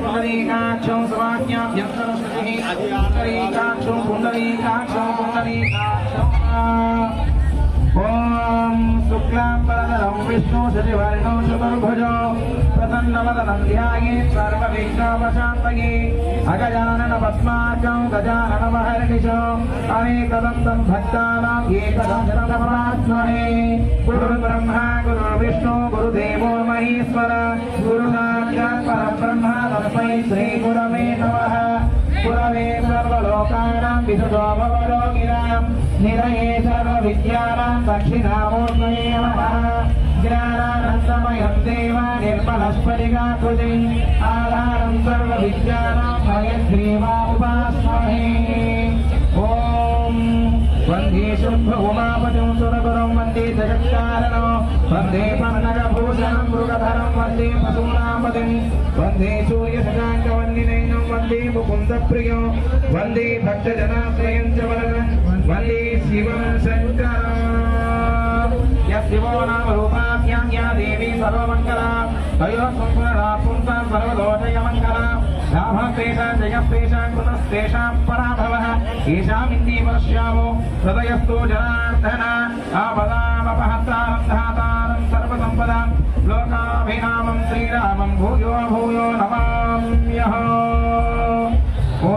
पुंडरीकाक्षं समाज्ञां यन्त्रश्रुतिः पुंडरीकाक्षं पुंडरीकाक्षं पुंडरीकाक्षं ॐ शुक्लाम्बरधरं विष्णु शशिवर्णं चतुर्भुजो प्रसन्नवदनं ध्यायेत् सर्वविघ्नोपशान्तये अगजानन पद्मार्कं गजाननमहर्निशो अनेकदन्तं भक्तानां एकदन्तपरात्मने गुरुर्ब्रह्मा गुरुर्विष्णु गुरुदेवो महेश्वर गुरुसाक्षात् परब्रह्म तस्मै श्रीगुरवे नमः गुरवे सर्वलोकानां विशुद्धो भवरोगिणां निरये सर्वविद्यानां दक्षिणामूर्तये नमः ज्ञानानन्दमयं देव निर्मलस्फटिकाकृतिम् आधारं सर्वविद्यानां हयग्रीवामुपास्महे ॐ वन्दे शुम्भउमापतिं सुरगुरुं वन्दे जगत्कारणं वन्दे पन्नगभूषणं मृगधरं वन्दे पशूनापतिं वन्दे सूर्यशशाङ्कवन्दिनैनं वन्दे मुकुन्दप्रियं वन्दे भक्तजनाश्रयं च वरदं वन्दे शिवं शङ्करम् यशिवो नाम रूपाभ्यां या देवी सर्वमङ्गला तयोः संस्मरणा पुंसां सर्वदोषयमङ्गला लाभस्तेषां जयस्तेषां कृतस्तेषां पराभवः येषामिन्दी पश्यामो हृदयस्थो जनार्दन आपदामपहर्तारं धातारं सर्वसम्पदां लोकाभिरामं श्रीरामं भूयो भूयो नमाम्यः ॐ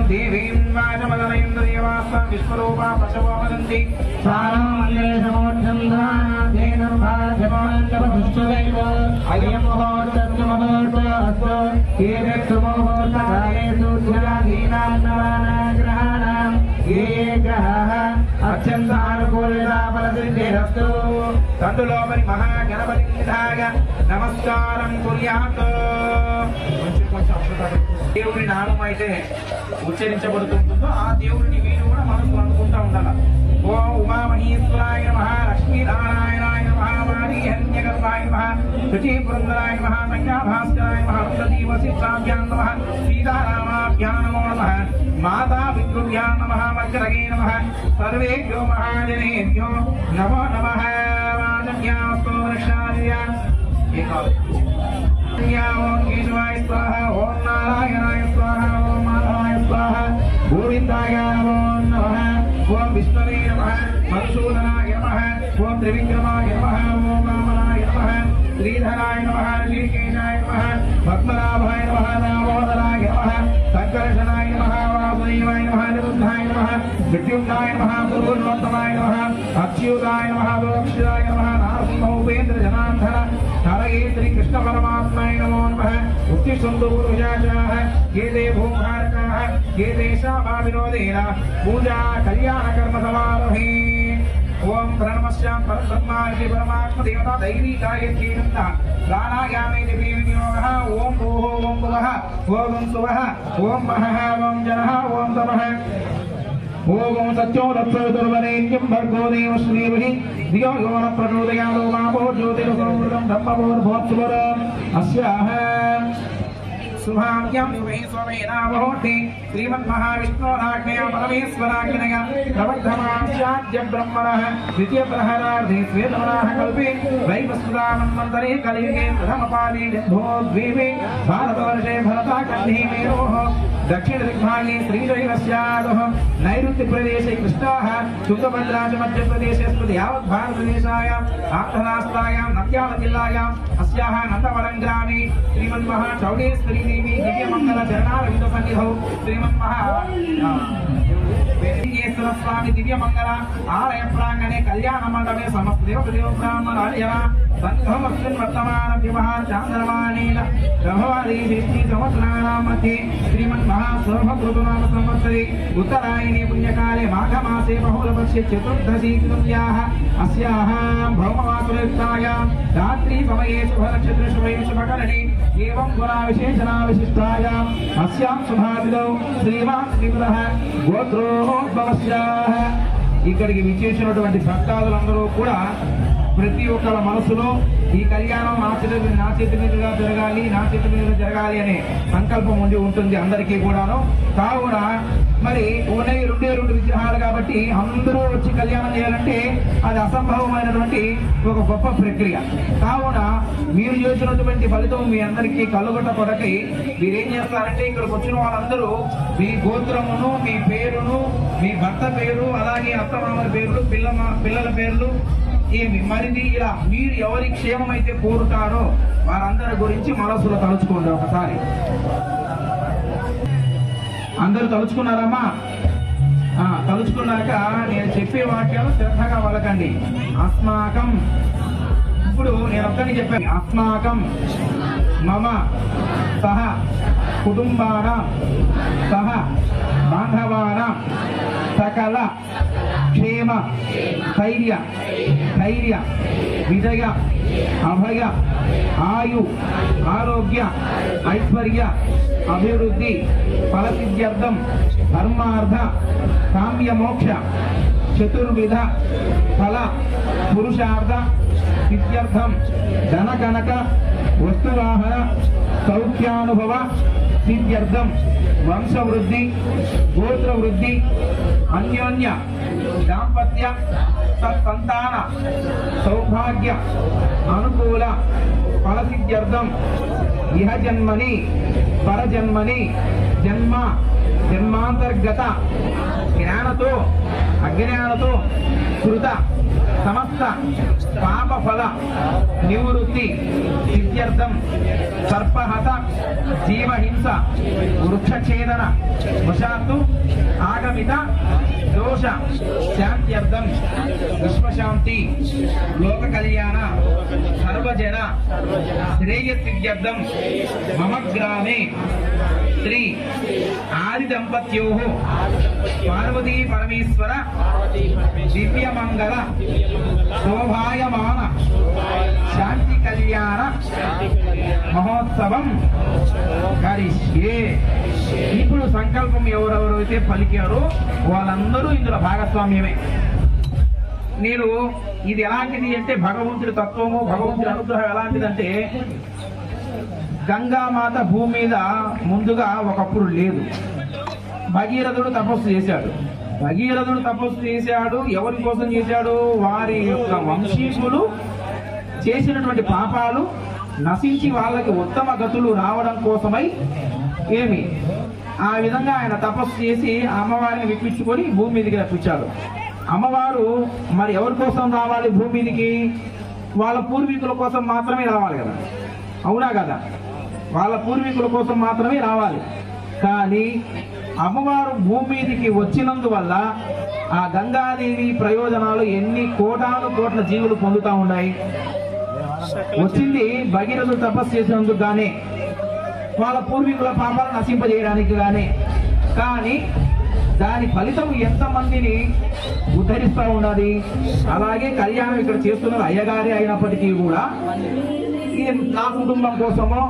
देवीं वाचमदनेन्द्रियवास्तां विश्वरूपा पशवो वदन्ति सारामल्लेशमोक्षन्दाधेनुर्भाग्यमानन्दपुष्पदैव अयं मुहूर्तस्तु एतत्सुमुहूर्तकालेषु ध्यानीनां नवानाग्रहाणां ये ग्रहाः अत्यन्तानुकूलिताफलसिद्धिरस्तु तण्डुलोपरि महागणपतिनिधाय नमस्कारं कुर्यात् దేవుడి నామం అయితే ఉచ్చరించబడుతుంటుందో ఆ దేవుడిని మీరు కూడా మనసులో అనుకుంటా ఉండాలి. ఓం ఉమామహేశ్వరాయ నమః, లక్ష్మీనారాయణాయ నమః, వాణీహన్యగర్భాయ నమః, శుచీపురందరాయ నమః, సంజ్ఞాభాస్కరాయ నమః, రుద్రదీవసిద్ధాభ్యాం నమః, సీతారామాభ్యాం నమో నమః, మాతా పితృభ్యాం నమః, వజ్రగే నమః, సర్వేభ్యో మహాజనేభ్యో నమో నమః. వాజవ్యాస్తు వృక్షాదివ్యా ओम केशवाय स्वाहा, ओम नारायणाय स्वाहा, ओम माधवाय स्वाहा, गोविंदाय नमो नमः, ओम विष्णवे नमः, मधुसूदनाय नमः, ओम त्रिविक्रमाय नमः, ओम वामनाय नमः, श्रीधराय नमः, ऋषिकेशाय नमः, पद्मनाभाय नमः, दामोदराय नमः, संकर्षणाय नमः, वासुदेवाय नमः, निरुद्धाय नमः, मृत्युंजयाय नमः, पुरुषोत्तमाय नमः, अच्युताय नमः, मोक्षाय नमः, नारसिंहोपेन्द्र जनार्दन हरये श्री कृष्ण परमात्माय नमो नमः. उत्तिष्ठन्तुर्विजाः ये ते भूभारकाः ये तेषामाविनोदेन पूजा कल्याणकर्म समारोहे. ओम प्रणमस्यां परब्रह्मार्षि परमात्मदेवता दैवीकायत्येनन्तः प्राणायामे दिव्यविनियोगः. ओम भूः ओम भुवः ओम सुवः ओम महः ओम जनः ओम तमः ओम सत्यो रत्सर्वरेण्यं भर्गो देवश्रीमहि धियो यो न प्रचोदयातो मापो ज्योतिरसंवृतं धम्मपोर्भोत्सुवरम् अस्याः शुभाभ्यां युवे स्वमेनावहोति श्रीमन्महाविष्णोराज्ञया परमेश्वराज्ञया प्रवर्धमास्याद्य ब्रह्मणः द्वितीयप्रहरार्धे श्वेतवराह कल्पे वैवस्वतामन्वन्तरे कलियुगे प्रथमपादे जम्भोद्वीपे भारतवर्षे भरताखण्डे मेरोः दक्षिणदिग्भागे श्रीशैलस्यादः नैऋत्यप्रदेशे कृष्णाः तुङ्गभद्राच मध्यप्रदेशे स्मृति यावत् भारतदेशायाम् आन्ध्रराष्ट्रायां नन्द्यालजिल्लायाम् अस्याः नन्दवनं ग्रामे श्रीमन्महाचौडेश्वरी देवी दिव्यमङ्गल चरणारविन्दसन्निधौ श्रीमन्महावेंकटेश्वर स्वामी दिव्यमङ्गल आलय प्राङ्गणे कल्याण मण्डपे समस्त देवदेव ब्राह्मणार्यः संघमस्मिन् वर्तमान व्यवहार चान्द्रमानेन रभवादेवी संवत्सराणां मध्ये श्रीमन्महासर्वऋतुनाम संवत्सरे उत्तरायणे पुण्यकाले माघमासे बहुलपक्षे चतुर्दशी तृतीयाः अस्याः भौमवासुरयुक्तायां रात्रि समये शुभनक्षत्रशुभे शुभकरणे एवं गुणाविशेषणाविशिष्टायाम् अस्यां शुभादिनौ श्रीमान् श्रीमतः గోత్రోద్భవస్యాః. ఇక్కడికి విచ్చేసినటువంటి భక్తాదులందరూ కూడా ప్రతి ఒక్కళ్ళ మనసులో ఈ కళ్యాణం నా చేతి మీదుగా జరగాలి అనే సంకల్పం ఉంటుంది అందరికీ కూడాను. కావున మరి ఉన్నవి 2 విగ్రహాలు కాబట్టి అందరూ వచ్చి కళ్యాణం చేయాలంటే అది అసంభవమైనటువంటి ఒక గొప్ప ప్రక్రియ. కావున మీరు చేసినటువంటి ఫలితం మీ అందరికీ కలుగుట కొరకై మీరేం చేస్తారంటే ఇక్కడికి వచ్చిన వాళ్ళందరూ మీ గోత్రమును, మీ పేరును, మీ భర్త పేరు, అలాగే అత్తమామల పేర్లు, పిల్లల పేర్లు మరిది ఇలా మీరు ఎవరి క్షేమం అయితే కోరుతారో వారందరి గురించి మనసులో తలుచుకోండి. ఒకసారి అందరూ తలుచుకున్నారమ్మా? తలుచుకున్నాక నేను చెప్పే వాక్యాలు శ్రద్ధగా వలకండి. అస్మాకం, ఇప్పుడు నేను ఒక్కని చెప్పాను. అస్మాకం మమ సహ కుటుంబానాం సహ బాంధవానాం సకల క్షేమ ధైర్య విజయ అభయ ఆయు ఆరోగ్య ఐశ్వర్య అభివృద్ధి ఫలసిద్ధ్యర్థం ధర్మార్థ కామ్య మోక్ష చతుర్విధ ఫల పురుషార్థ సిద్ధ్యర్థం ధనకనక వస్తువాహన సౌఖ్యానుభవ సిద్ధ్యర్థం వంశవృద్ధి గోత్రవృద్ధి అన్యోన్య దాంపత్య సత్సంతాన సౌభాగ్య అనుకూల ఫలసిద్ధ్యర్థం ఇహ జన్మని పరజన్మని జన్మాంతర్గత జ్ఞానతో అజ్ఞానతో కృత సమస్త పాపఫల నివృత్తి సిద్ధ్యర్థం సర్పహత జీవహింస వృక్షఛేదన వశాత్తు ఆగమిత దోష శాంత్యర్థం విశ్వశాంతి లోక కళ్యాణ సర్వజన శ్రేయసిద్ధ్యర్థం మమ గ్రామే శ్రీ ఆది దంపత్యో పార్వతీ పరమేశ్వర దివ్యమంగళ శోభాయమాన శాంతి కళ్యాణ మహోత్సవం కరిష్యే. ఇప్పుడు సంకల్పం ఎవరెవరైతే పలికారో వాళ్ళందరూ ఇందులో భాగస్వామ్యమే. నేను ఇది ఎలాంటిది అంటే భగవంతుడి తత్వము, భగవంతుడి అనుగ్రహం ఎలాంటిదంటే గంగామాత భూమి మీద ముందుగా ఒకప్పుడు లేదు. భగీరథుడు తపస్సు చేశాడు. ఎవరి కోసం చేశాడు? వారి యొక్క వంశీకులు చేసినటువంటి పాపాలు నశించి వాళ్ళకి ఉత్తమ గతులు రావడం కోసమై ఆ విధంగా ఆయన తపస్సు చేసి అమ్మవారిని విప్పించుకొని భూమి మీదకి రప్పించాడు. అమ్మవారు మరి ఎవరి కోసం రావాలి భూమి మీదకి? వాళ్ళ పూర్వీకుల కోసం మాత్రమే రావాలి కదా, అవునా కదా? వాళ్ళ పూర్వీకుల కోసం మాత్రమే రావాలి. కానీ అమ్మవారు భూమి మీదకి వచ్చినందువల్ల ఆ గంగాదేవి ప్రయోజనాలు ఎన్ని కోట్ల జీవులు పొందుతా ఉన్నాయి. వచ్చింది భగీరథుడు తపస్సు చేసినందుకు గానే, వాళ్ళ పూర్వీకుల పాపాలు నశింపజేయడానికి గానే. కానీ దాని ఫలితం ఎంతమందిని ఉద్ధరిస్తూ ఉన్నది. అలాగే కళ్యాణం ఇక్కడ చేస్తున్నారు అయ్యగారి అయినప్పటికీ కూడా నా కుటుంబం కోసమో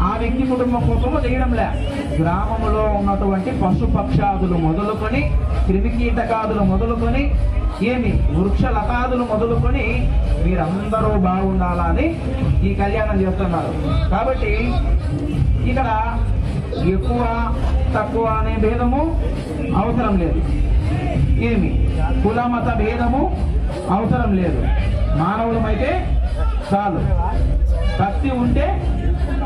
ఆ వ్యక్తి కుటుంబం కోసమో చేయడంలే. గ్రామంలో ఉన్నటువంటి పశుపక్షాదులు మొదలుకొని, క్రిమికీటకాదులు మొదలుకొని, వృక్షలతాదులు మొదలుకొని మీరందరూ బాగుండాలని ఈ కళ్యాణం చేస్తున్నారు. కాబట్టి ఇక్కడ ఎక్కువ తక్కువ అనే భేదము అవసరం లేదు. కులమత భేదము అవసరం లేదు. మానవులమైతే చాలు, భక్తి ఉంటే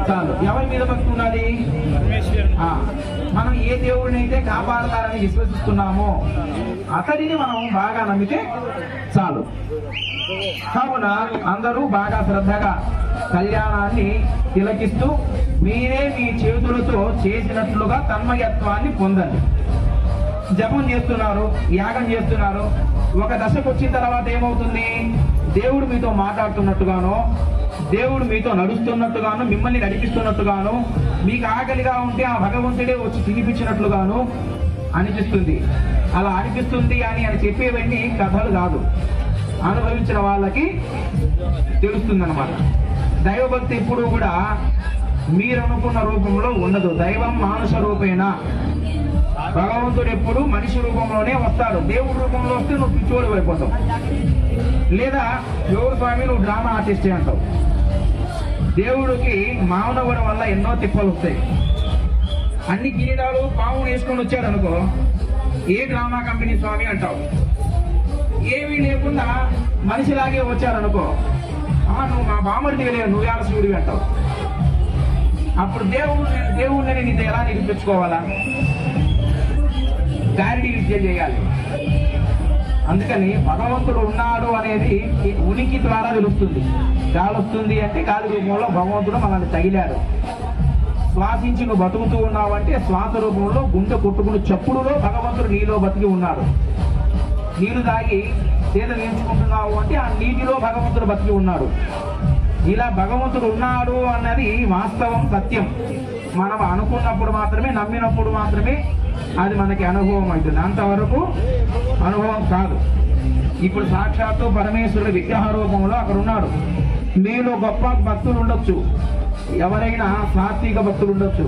చాలు. ఎవరి మీద భక్తి ఉన్నది? మనం ఏ దేవుడిని అయితే కాపాడతారని విశ్వసిస్తున్నామో అతడిని మనం బాగా నమ్మితే చాలు. కావున అందరూ బాగా శ్రద్ధగా కళ్యాణాన్ని తిలకిస్తూ మీరే మీ చేతులతో చేసినట్లుగా తన్మయత్వాన్ని పొందండి. జపం చేస్తున్నారు, యాగం చేస్తున్నారు. ఒక దశకు వచ్చిన తర్వాత ఏమవుతుంది? దేవుడు మీతో మాట్లాడుతున్నట్టుగానో, దేవుడు మీతో నడుస్తున్నట్టుగాను, మిమ్మల్ని నడిపిస్తున్నట్టుగాను, మీకు ఆకలిగా ఉంటే ఆ భగవంతుడే వచ్చి తినిపించినట్లుగాను అనిపిస్తుంది. అలా అనిపిస్తుంది అని చెప్పేవన్నీ కథలు కాదు, అనుభవించిన వాళ్ళకి తెలుస్తుందన్నమాట. దైవభక్తి ఎప్పుడు కూడా మీరు అనుకున్న రూపంలో ఉండదు. దైవం మానుష రూపేణ. భగవంతుడు ఎప్పుడు మనిషి రూపంలోనే వస్తాడు. దేవుడి రూపంలో వస్తే నువ్వు పిచ్చోడు అయిపోతావు. లేదా ఎవరు స్వామి నువ్వు డ్రామా ఆర్టిస్టే అంటావు. దేవుడికి మానవుడి వల్ల ఎన్నో తిప్పలు వస్తాయి. అన్ని కిరీటాలు పాము వేసుకొని వచ్చాడు అనుకో, ఏ డ్రామా కంపెనీ స్వామి అంటావు. ఏమీ లేకుండా మనిషిలాగే వచ్చారనుకో, నువ్వు మా బామడిది లేవు, నువ్వు ఎలా శివుడివి అంటావు. అప్పుడు దేవుడిని నీతో ఎలా నిరూపించుకోవాలా? గారిడి విద్య చేయాలి. అందుకని భగవంతుడు ఉన్నాడు అనేది ఉనికి ద్వారా తెలుస్తుంది. గాలి వస్తుంది అంటే గాలి రూపంలో భగవంతుడు మనల్ని తగిలాడు. శ్వాసించి నువ్వు బతుకుతూ ఉన్నావు అంటే శ్వాస రూపంలో గుండె కొట్టుకుని చప్పుడులో భగవంతుడు నీలో బతికి ఉన్నాడు. నీరు తాగి సేద నేర్చుకుంటున్నావు అంటే ఆ నీటిలో భగవంతుడు బతికి ఉన్నాడు. ఇలా భగవంతుడు ఉన్నాడు అన్నది వాస్తవం, సత్యం. మనం అనుకున్నప్పుడు మాత్రమే, నమ్మినప్పుడు మాత్రమే అది మనకి అనుభవం అవుతుంది. అంతవరకు అనుభవం కాదు. ఇప్పుడు సాక్షాత్తు పరమేశ్వరుడు విగ్రహ రూపంలో అక్కడ ఉన్నాడు. మీలో గొప్ప భక్తులు ఉండొచ్చు, ఎవరైనా సాత్విక భక్తులు ఉండొచ్చు.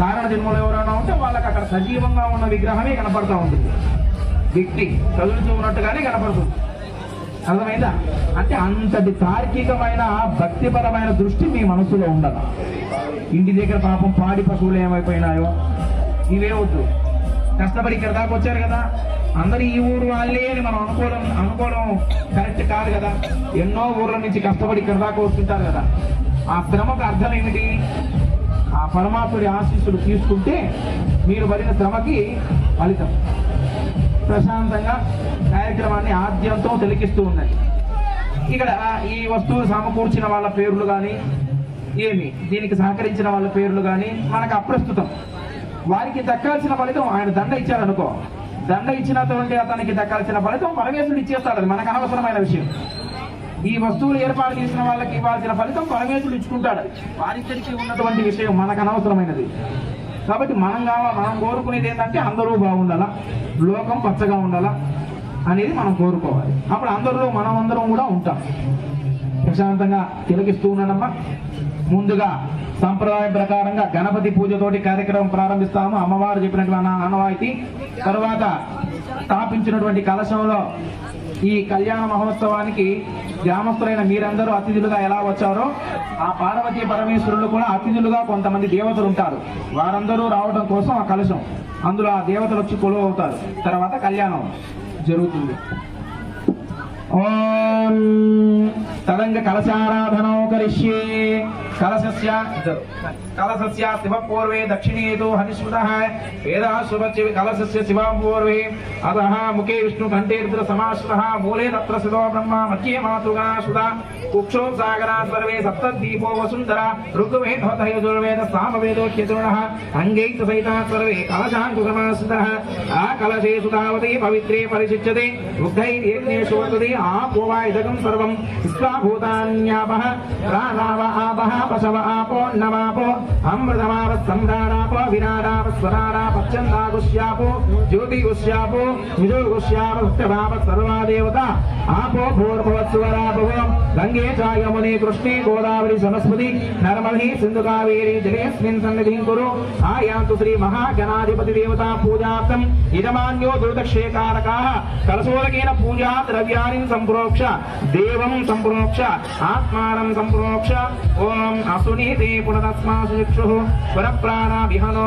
కారణ జన్మలో ఎవరైనా ఉంటే వాళ్ళకి అక్కడ సజీవంగా ఉన్న విగ్రహమే కనపడతా ఉంటుంది. వ్యక్తి కదులుతూ ఉన్నట్టుగానే కనపడుతుంది. అర్థమైందా? అంటే అంతటి తార్కికమైన భక్తిపరమైన దృష్టి మీ మనసులో ఉండాలి. ఇంటి దగ్గర పాపం పాడి పశువులు ఏమైపోయినాయో ఇవే వద్దు. కష్టపడి ఇక్కడ దాకా వచ్చారు కదా, అందరూ ఈ ఊరు వాళ్ళే అని మనం అనుకోవడం కరెక్ట్ కాదు కదా. ఎన్నో ఊర్ల నుంచి కష్టపడి ఇక్కడ దాకా వస్తుంటారు కదా. ఆ శ్రమకు అర్థం ఏమిటి? ఆ పరమాత్ముడి ఆశీస్సులు తీసుకుంటే మీరు పడిన శ్రమకి ఫలితం. ప్రశాంతంగా కార్యక్రమాన్ని ఆద్యంతో తిలకిస్తూ ఉన్నాయి. ఇక్కడ ఈ వస్తువులు సమకూర్చిన వాళ్ళ పేర్లు కానీ ఏమి, దీనికి సహకరించిన వాళ్ళ పేర్లు కానీ మనకు అప్రస్తుతం. వారికి దక్కాల్సిన ఫలితం ఆయన దండ ఇచ్చారనుకో, దండ ఇచ్చినటువంటి అతనికి దక్కాల్సిన ఫలితం పరమేశ్వరుడు ఇచ్చేస్తాడు. అది మనకు అనవసరమైన విషయం. ఈ వస్తువులు ఏర్పాటు చేసిన వాళ్ళకి ఇవ్వాల్సిన ఫలితం పరమేశ్వరుడు ఇచ్చుకుంటాడు. వారిద్దరికి ఉన్నటువంటి విషయం మనకు అనవసరమైనది. కాబట్టి మనం కోరుకునేది ఏంటంటే అందరూ బాగుండాలా, లోకం పచ్చగా ఉండాలా అనేది మనం కోరుకోవాలి. అప్పుడు అందరిలో మనమందరం కూడా ఉంటాం. ప్రశాంతంగా తిలకిస్తూ ఉన్నానమ్మా. ముందుగా సంప్రదాయం ప్రకారంగా గణపతి పూజతోటి కార్యక్రమం ప్రారంభిస్తాము. అమ్మవారు చెప్పినటువంటి ఆనవాయితీ. తరువాత స్థాపించినటువంటి కలశంలో ఈ కళ్యాణ మహోత్సవానికి గ్రామస్తులైన మీరందరూ అతిథులుగా ఎలా వచ్చారో ఆ పార్వతీ పరమేశ్వరులు కూడా అతిథులుగా కొంతమంది దేవతలు ఉంటారు. వారందరూ రావడం కోసం ఆ కలశం, అందులో ఆ దేవతలు వచ్చి కొలువు అవుతారు. తర్వాత కళ్యాణం జరుగుతుంది. ఓం తదంగ కలశారాధనో కరిష్యే. కలశస్య శివపూర్వే దక్షిణేతో హరిస్మృతః వేదాశుభస్య కలశస్య శివపూర్వే అతః ముఖే విష్ణు కంఠే రుద్ర సమాశ్రితః మూలే తత్ర శివో బ్రహ్మ మధ్యే మాతృగా సుధా కుక్షో సాగరా సర్వే సప్తదీపో వసుంధర ఋగ్వేదో యజుర్వేద సామవేదోచ్యతుర్ణః అంగైత సహితా సర్వే కలశాంకు సమాశ్రితః ఆ కలశే సుధావతి పవిత్రే పరిశిచ్యతే ఉగ్ధైర్యేషు వర్తతే ఆపోవా ఇదకం సర్వం విశ్వాభూతాన్యాపః ప్రాణావ ఆపః పశవ ఆపో నవాపో అమృతమావ సంభ్రాడాపో విరాడాప స్వరాడాపచ్చందాగుష్యాపో జ్యోతిగుష్యాపో విజోగుష్యాప సత్యభావ సర్వా దేవత ఆపో భూర్భువత్సువరాభవో గంగే చ యమునే కృష్ణే గోదావరి సరస్వతి నర్మదే సింధు కావేరీ జలేస్మిన్ సన్నిధిం కురు ఆయాంతు శ్రీ మహాగణాధిపతి దేవతా పూజార్థం యజమాన్యో దుర్దక్షేకారకాః కలశోదకేన పూజా ద్రవ్యాన్ని సంప్రోక్ష దేవం సంప్రోక్ష ఆత్మానం సంప్రోక్ష ఓం అసునీతే పునరస్మాసు చక్షుః పునఃప్రాణా విహనో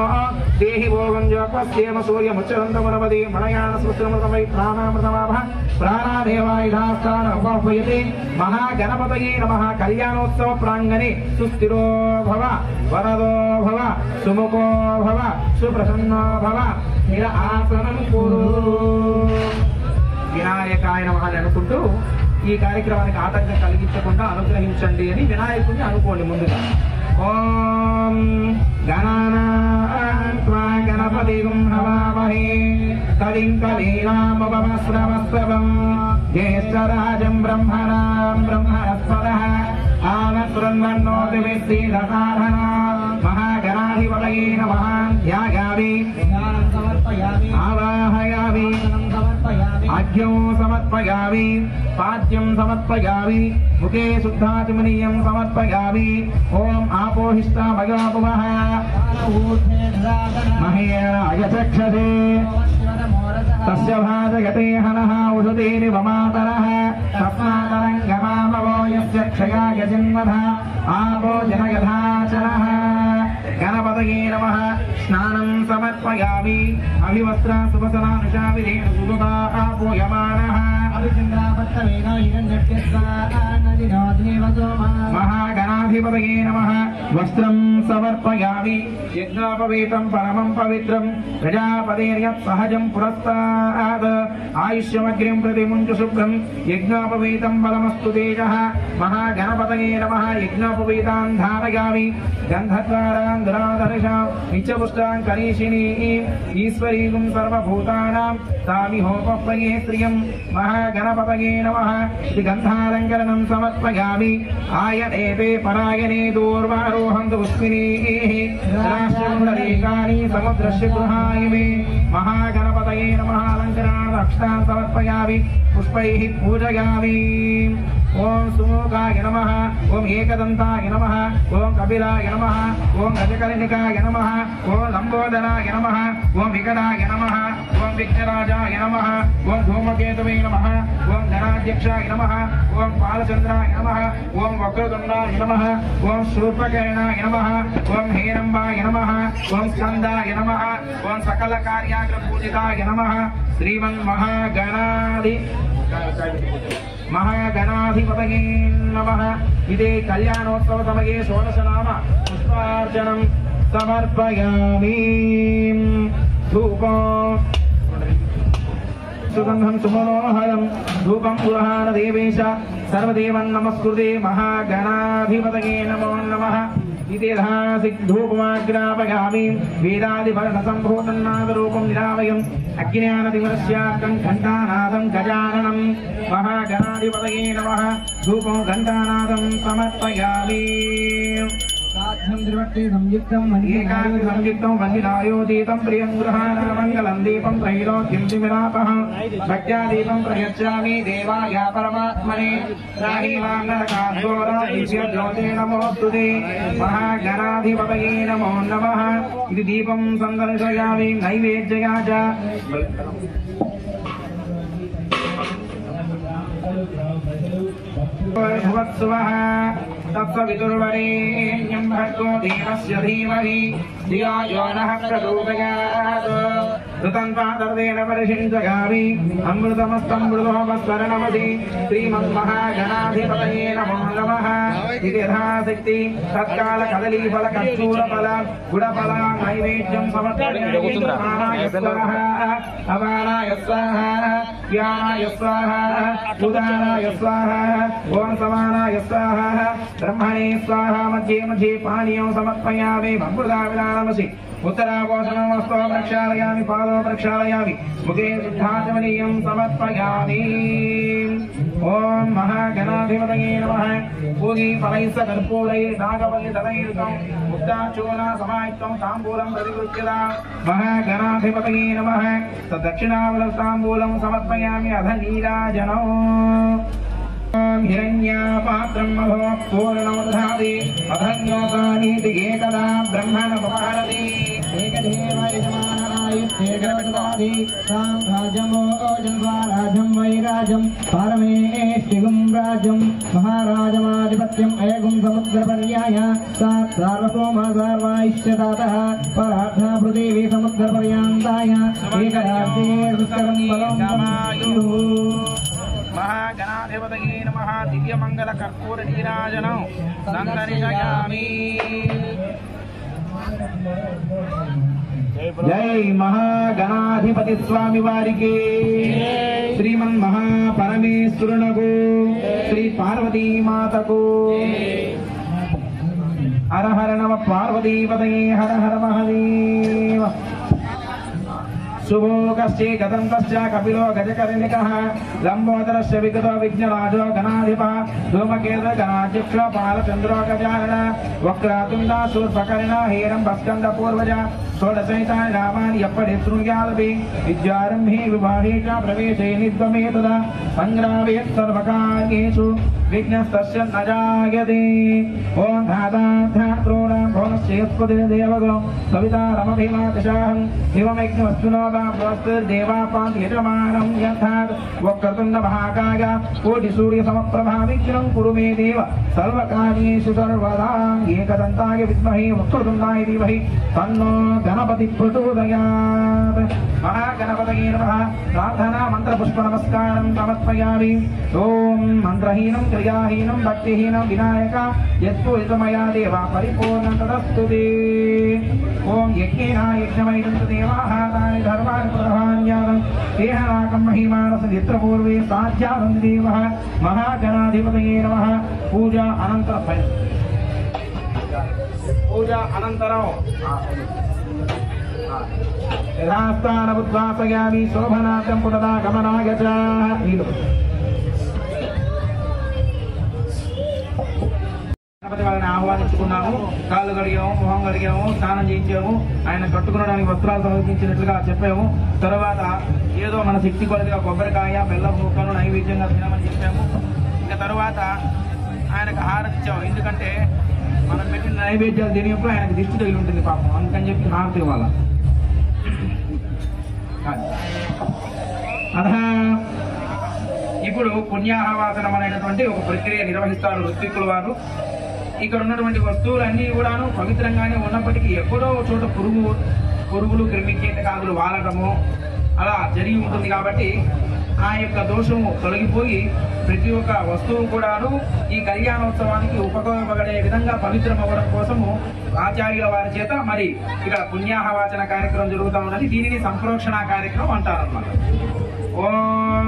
దేహి భోగం జపస్యేమ సూర్యముచ్చరంతమనవది మణయాన సృష్టిమృతమై ప్రాణామృతమాభ ప్రాణాదేవాయుధాస్థాన ఉపహ్వయతే మహాగణపతయే నమః. కళ్యాణోత్సవ ప్రాంగణే సుస్థిరో భవ వరదో భవ సుముఖో భవ సుప్రసన్నో భవ నిర ఆసనం కురు. వినాయకాయ నమః అని అనుకుంటూ ఈ కార్యక్రమానికి ఆటంకం కలిగించకుండా అనుగ్రహించండి అని వినాయకుడిని అనుకోండి ముందుగా. ఓం గణానాత్వా గణపతిం హవామహే కవిం కవీనాముపమస్రవస్రవం జ్యేష్ఠరాజం బ్రహ్మణాం బ్రహ్మణస్పదః ఆనశృణ్వన్నోతివిశ్రీరసాధనా మహాగణాధిపతయే నమః. ధ్యాయామి ఆవాహయామి ఆజ్ఞం సమర్పయామి పాద్యం సమర్పయామి ముఖే శుద్ధాచమనీయం సమర్పయామి. ఓం ఆపోహిష్టా భగవాపువః మహేనాయ చక్షసే तस्य भाजयते हनः उषुतेरिवमातरः तस्मादरङ्गमामवो यस्य क्षयाय जन्मः आपो जनयथाचलः गणपतये नमः स्नानं समर्पयामि अभिवस्त्र सुवसना निशाविधेन सुदुता आपूयमानः महागणाधिपतये नमः वस्त्रं समर्पयामि यज्ञोपवीतं परमं पवित्रं प्रजापतेर्यत् सहजं पुरस्तात् आयुष्यमग्रिं प्रति मुञ्च शुभ्रं यज्ञोपवीतं बलमस्तु तेजः महागणपतये नमः यज्ञोपवीतान् धारयामि गन्धद्वारान् दुराधर्षां नित्यपुष्टां करीषिणीं ईश्वरीं सर्वभूतानां तामिहोपप्लये श्रियं महागणपतये नमः गन्धालङ्करणं समर्पयामि आयनेते परायणे दूर्वारोहन्तु पुष्पिनीः राष्ट्रमुण्डलीकानि समुद्रस्य गृहाय मे महागणपतये नमः अलङ्करान् अक्षतान् समर्पयामि पुष्पैः पूजयामि ओम सुमुखाय नमः ओम एकदन्ताय नमः ओम कपिलाय नमः ओम गजकर्णिकाय नमः ओम लंबोदराय नमः ओम विकटाय नमः ओम विघ्नराजाय नमः ओम धूमकेतवे नमः ओम धनाध्यक्षाय नमः ओम बालचंद्राय नमः ओम वक्रतुण्डाय नमः ओम शूर्पकर्णाय नमः ओम हेरंबाय नमः ओम स्कंदाय नमः ओम सकल कार्याग्रपूजिताय नमः महागणाधिपतये नमः इदे कल्याणोत्सव समये षोडशनाम पुष्पार्चनं समर्पयामि धूपं सुगन्धं सुमनोहरं धूपं पुरहान देवेश सर्वदेवं नमस्कुते महागणाधिपतये नमो नमः धूपमाग्रापयामि वेदादिवर्णसम्भूतन्नादरूपं निरामयम् अज्ञानतिमरस्याकं घण्टानादं गजाननं महागणाधिपतये नमः धूपं घण्टानादं समर्पयामि संयुक्तं वन्दिनायोदीतं प्रियं गृहाणामङ्गलं दीपं त्रैलोक्यं तिमिरापः भक्त्या दीपं प्रयच्छामि देवाय परमात्मने ज्योते नमोस्तुते महागणाधिपतये नमो नमः इति दीपं सन्दर्शयामि नैवेद्यया च भुवत्सुवः तत्सवितुर्वरेण्यं भर्गो देवस्य धीमहि धियो यो नः प्रचोदयात् ऋतं पादर्देन परिषिञ्चयामि अमृतमस्तमृतोपस्मरणमसि श्रीमन्महागणाधिपतये नमो नमः इति यथाशक्ति तत्कालकदलीफल कस्तूरफल गुडफल नैवेद्यं समर्पयामि अपानाय स्वाहा व्यानाय स्वाहा उदानाय स्वाहा ओम समानाय स्वाहा ब्रह्मणे स्वाहा मध्ये मध्ये पानीयं समर्पयामि भम्बुदाविलानमसि उत्तरापोषणमस्तो प्रक्षालयामि पादो प्रक्षालयामि मुखे शुद्धाचमनीयं समर्पयामि ओम महागणाधिपतये नमः पूगी फलैः कर्पूरैः नागवल्लिदलैर्युतं मुक्ताचूर्ण समायुक्तं ताम्बूलं प्रतिगृह्यता महागणाधिपतये नमः तद्दक्षिणावलताम्बूलं समर्पयामि अध नीराजनौ हिरण्यापात्रं मधो पूर्णमुदधाति अधन्योतानीति एकदा ब्रह्मणोपहारति एकदेवायजमानरायुष्येकरपदादि राजं वैराजं पारमेष्टिगुं राजं महाराजमाधिपत्यम् अयगुं समुद्रपर्याय सार्वभौमा सार्वाइष्यदातः परार्था पृथिवी समुद्रपर्यन्ताय एकराज्ये दुष्करं बलं महागणाधिपतये नमः दिव्यमंगल कर्पूर नीराजनं संदर्शयामि जय महागणाधिपति स्वामी वारिके श्रीमन् महापरमेश्वरनगो श्री पार्वती मातको हर हर नम पार्वती पतये हर हर महादेव शुभोकश्चे गदन्तश्च कपिलो गजकर्णिकः लंबोदरस्य विगतो विघ्नराजो गणाधिपः धूमकेतुः गणाध्यक्षो बालचन्द्रो गजानन वक्रतुण्डः शूर्पकर्णः हेरम्बस्कन्दपूर्वजः षोडशैतानि नामानि यप्पठि शृणुयादपि विद्यारम्भे विवाहे च प्रवेशे निद्वमेतदा सङ्ग्रामेत् सर्वकार्येषु विघ्नस्तस्य न जायते ॐ धातार्थात्रोणां श्रेयस्पदे देवगो सविता रमभीमाकशाहं शिवमेघ्नवस्तुनोदा बृहस्पतिर्देवापान् यजमानं यथात् वक्रतुण्ड महाकाय कोटिसूर्यसमप्रभा विघ्नं कुरु मे देव सर्वकार्येषु सर्वदा एकदन्ताय विद्महे वक्रतुण्डाय धीमहि तन्नो गणपतिः प्रचोदयात्। महागणपतये नमः। प्रार्थना मंत्रपुष्प नमस्कारं समर्पयामि। ओम मंत्रहीनं क्रियाहीनं भक्तिहीनं विनायक यत्पूजितमया देवा परिपूर्णं तदस्तुते। ओम यज्ञेन यज्ञमयं देवाः तानि धर्माणि प्रधान्यानं देहनाकं महिमानस नेत्रपूर्वे साध्यानं देवः। महागणाधिपतये नमः। पूजा अनन्तरं यथास्थानमुद्वासयामि शोभनार्थं पुनदा गमनाय च। గణపతి వాళ్ళని ఆహ్వానించుకున్నాము. కాళ్ళు కడిగాము, మొహం కడిగాము, స్నానం చేయించాము, ఆయన కట్టుకునడానికి వస్త్రాలు సమర్పించినట్లుగా చెప్పాము. తర్వాత ఏదో మన శక్తి కొలదిగా కొబ్బరికాయ బెల్లం ముక్కలు నైవేద్యంగా తినమని చెప్పాము. ఇంకా తర్వాత ఆయనకు హారతి ఇచ్చాము. ఎందుకంటే మనం పెట్టిన నైవేద్యాలు తినేప్పుడు ఆయనకు దిష్టి తగిలి ఉంటుంది పాపం, అందుకని చెప్పి హారతి ఇవ్వాలి. ఇప్పుడు పుణ్యాహవాసనం అనేటటువంటి ఒక ప్రక్రియ నిర్వహిస్తారు ఋత్విక్కుల వారు. ఇక్కడ ఉన్నటువంటి వస్తువులన్నీ కూడాను పవిత్రంగానే ఉన్నప్పటికీ ఎక్కడో చోట పురుగులు క్రిమికీటకాదులు వాలటము అలా జరిగి ఉంటుంది. కాబట్టి ఆ యొక్క దోషము తొలగిపోయి ప్రతి ఒక్క వస్తువు కూడాను ఈ కళ్యాణోత్సవానికి ఉపయోగపడే విధంగా పవిత్రం అవ్వడం కోసము ఆచార్యుల వారి చేత మరి ఇక్కడ పుణ్యాహవాచన కార్యక్రమం జరుగుతూ ఉన్నది. దీనిని సంప్రోక్షణ కార్యక్రమం అంటారన్నమాట. ఓం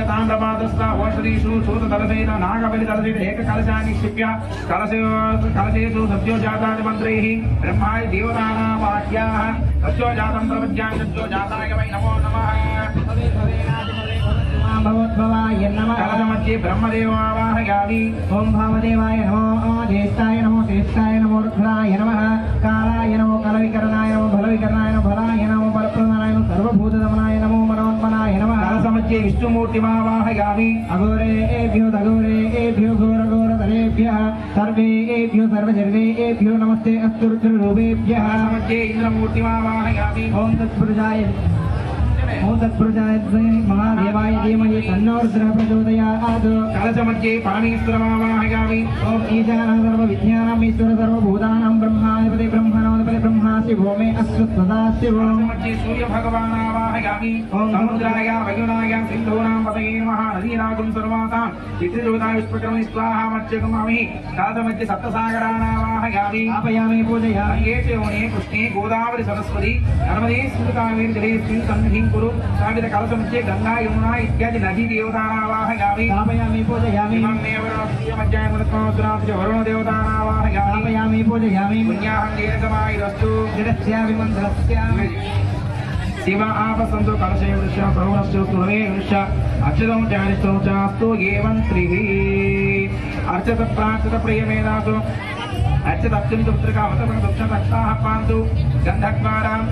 తామ్రపాదస్థ ఓషధీషు చూతదలసేన నాగబలి దళసేన ఏకకలశాన్ని క్షిప్య కలశేషు సత్యోజాతాది మంత్రైః బ్రహ్మాది దేవతానాం వాక్యాః సత్యోజాతం ప్రపద్యామి సత్యోజాతాయ వై నమో నమః. భగవద్భవాయ నమః. కలశమధ్యే బ్రహ్మదేవావాహయామి. ఓం భావదేవాయ నమో జ్యేష్ఠాయ నమో శ్రేష్ఠాయ నమో రుద్రాయ నమః. కాలాయ నమో కలవికరణాయ నమో బలవికరణాయ నమో బలాయ నమో బలప్రదాయ నమో సర్వభూతదమనాయ నమో మనోన్మనాయ నమః. కలశమధ్యే విష్ణుమూర్తిమావాహయామి. అఘోరేభ్యో దఘోరేభ్యో ఘోరఘోరతరేభ్యః సర్వేభ్యో సర్వజర్వేభ్యో నమస్తే అస్తు రుద్రరూపేభ్యః. కలశమధ్యే ఇంద్రమూర్తిమావాహయామి. ఓం తత్పురుషాయ महादेवाय धीमहि तन्नो रुद्रः प्रचोदयात्. कलशमध्ये परमेश्वरमावाहयामि. ओम ईशानः सर्वविज्ञानमीश्वर सर्वभूतानां ब्रह्माधिपति ब्रह्मणोऽधिपति ब्रह्मा शिवो मे अस्तु सदाशिव. कलशमध्ये सूर्यभगवानावाहयामि. ओम समुद्राय वयुनाय सिन्धूनां पतये नमः. नदीनागुं सर्वासां चित्रजोताय विष्णुकर्मणि स्वाहा मत्स्यकुमामि. कलशमध्ये सप्तसागरानावाहयामि. स्थापयामि पूजयामि. ये च योने कृष्णे गोदावरी सरस्वती नर्मदे सिन्धुकावेरी जलेऽस्मिन् सन्निधिं कुरु. सावित्र कलशमध्ये गंगा यमुना इत्यादि नदी देवतानावाहयामि. स्थापयामि पूजयामि. वरुण देवतानावाहयामि. स्थापयामि पूजयामि. पुण्याहं दीर्घमायुरस्तु जगत्स्यापि मन्त्रस्यामि. शिव आपसन्तु कलशे वृक्ष प्रवणस्य सुरमे वृक्ष अक्षतं चारित्रं चास्तु एवं त्रिः. अर्चत प्रार्चत प्रियमेदासु अर्चत अत्यन्त पुत्रिका वतपक्षतक्षाः पान्तु गन्धद्वाराम्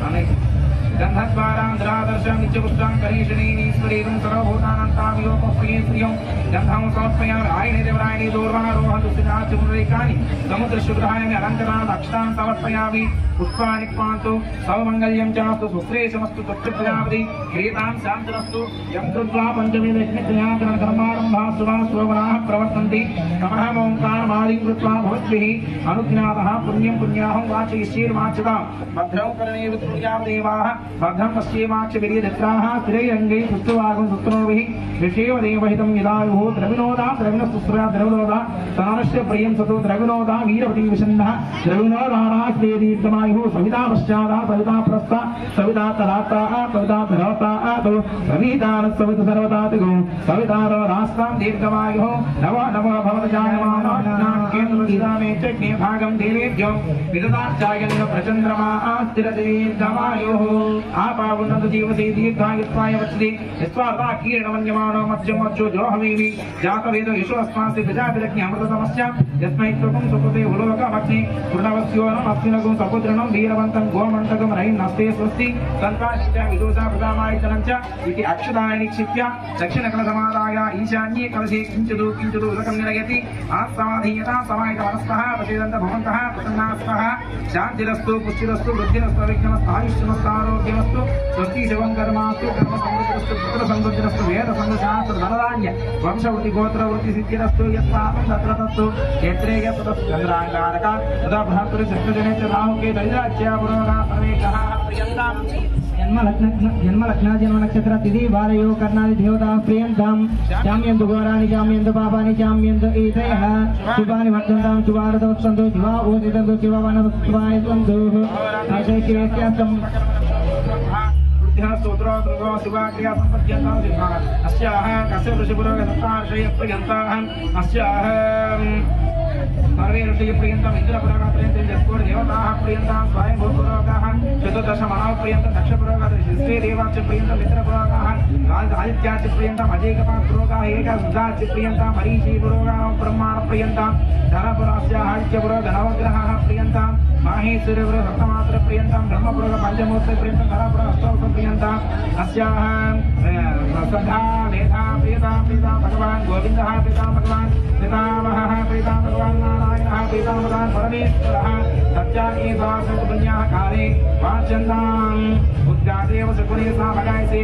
गन्धद्वारां द्रादर्शं नित्यपुष्टां करीषणीनीश्वरीं सर्वभूतानन्तामिलोकप्रिये श्रियं गन्धं समर्पयामि. आयने देवरायणे दूर्वारोहदुस्सिनाचिमुद्रैकानि समुद्रशुद्धायनि अलङ्करान् अक्षतां समर्पयामि. पुष्पाणि पान्तु सर्वमङ्गल्यं चास्तु सुश्रेषमस्तु तत्प्रजापति क्रियतां शान्तिरस्तु. यं कृत्वा पञ्चमे यज्ञक्रियाकरण कर्मारम्भाः शुभाः शोभनाः प्रवर्तन्ति तमः ओङ्कारमादिं कृत्वा भवद्भिः अनुज्ञातः पुण्यं पुण्याहं वाचयिष्येर्वाच्यतां. भद्रं कर्णे विद्रुयाः देवाः भद्रं पश्येमाक्षवीर्यदत्राः स्थिरैरङ्गैः सुष्ठुवागं सुष्ठुनोभिः विषेव देवहितं यदायुः द्रविनोदा द्रविणस्तुस्रा द्रविनोदा तनश्च प्रियं सतो द्रविनोदा वीरवती विषन्नः द्रविनोदाः दीर्घमायुः सविता पश्चादा सविता प्रस्था सविता तदाता सविता धराता सवितान सवित सर्वतातिगो सवितार रास्तां दीर्घमायुः नव नव भवतजायमानो केन्द्रदिदामे चक्ने भागं देवेभ्यो विददाचायन प्रचन्द्रमा स्थिरदीर्घमायुः. ఆపావునందు జీవసి దీర్ఘాయుత్వాయ వచ్చి యస్వాదా కీర్ణమన్యమానో మధ్యమోచ్చో జోహమీవి జాతవేదో యశో అస్మాసి ప్రజాభిరజ్ఞ అమృత సమస్య యస్మై త్వకం సుకృతే ఉలోకమగ్ని కృణవస్యోనం అస్మినగం సముద్రణం వీరవంతం గోమంటకం రైం నస్తే స్వస్తి సంతాశిత విదూషా ప్రజామాయితనం చ ఇది అక్షదాయ నిక్షిప్య దక్షిణకల సమాదాయ ఈశాన్యే కలశే కించదు కించదు ఉదకం నిలయతి ఆస్సమాధీయత సమాహిత మనస్తః ప్రచేదంత భవంతః ప్రసన్నాస్తః శాంతిరస్తు పుష్టిరస్తు వృద్ధిరస్తు విఘ్నమస్తాయుష్యమస్తారోగ్యమస్తు స్వస్తి శివం కర్మాస్తు కర్మ సమృద్ధిరస్తు పుత్ర సమృద్ధిరస్తు వేద సంశాస్త్ర ధనధాన్య వంశవృద్ధి గోత్ర వృద్ధి సిద్ధిరస్తు యత్పాపం తత్ర తత్తు యత్రే యత్తు చంద్రాంగారక తదా భ్రాతృ శస్త్రజనే చ రాహుకే దైరాజ్య పురోగా సర్వేకః ప్రియంతాం जन्म लग्न जन्म नक्षत्र तिथि वारयो कर्णादि देवता प्रियंताम जाम्यन्तु घोराणि जाम्यन्तु पापानि जाम्यन्तु एतयः शुभानि वर्धन्तां शुभारतवत्सन्तु शिवा ओदितन्तु शिववनवत्सवाय सन्तु आशयक्रियस्यास्तम् स्तोत्रो शिवाक्रिया संपद्यन्तां सिद्धाः अस्याः कस्य ऋषिपुरोगतार्षय प्रियन्ताः अस्याः सर्वे ऋषिः प्रियन्ताम् इन्द्रपुरोगा प्रियन्ते जस्कोर देवताः प्रियन्तां स्वयंभूपुरोगाः चतुर्दश मनः प्रियन्तं दक्षपुरोगाः श्री देवाच प्रियन्तं मित्रपुरोगाः आदित्याच प्रियन्ताम् अजेकपात्पुरोगाः एकसुधाच प्रियन्तां मरीचि पुरोगाः ब्रह्माण प्रियन्तां धनपुरास्याः आदित्यपुरोग नवग्रहाः प्रियन्तां माहेश्वरपुरो सप्तमात्र प्रियन्तां ब्रह्मपुरोग पञ्चमूर्ति प्रियन्तं धनपुरो अष्टौष प्रियन्तां अस्याः श्रद्धा मेधा प्रियता प्रियता भगवान् गोविन्दः प्रियता भगवान् पितामहः प्रियता भगवान् नारायणः प्रियता भगवान् परमेश्वरः सत्यागीतासुपुण्याः काले वाचन्ताम् उद्गादेव सकुले सा भगायसे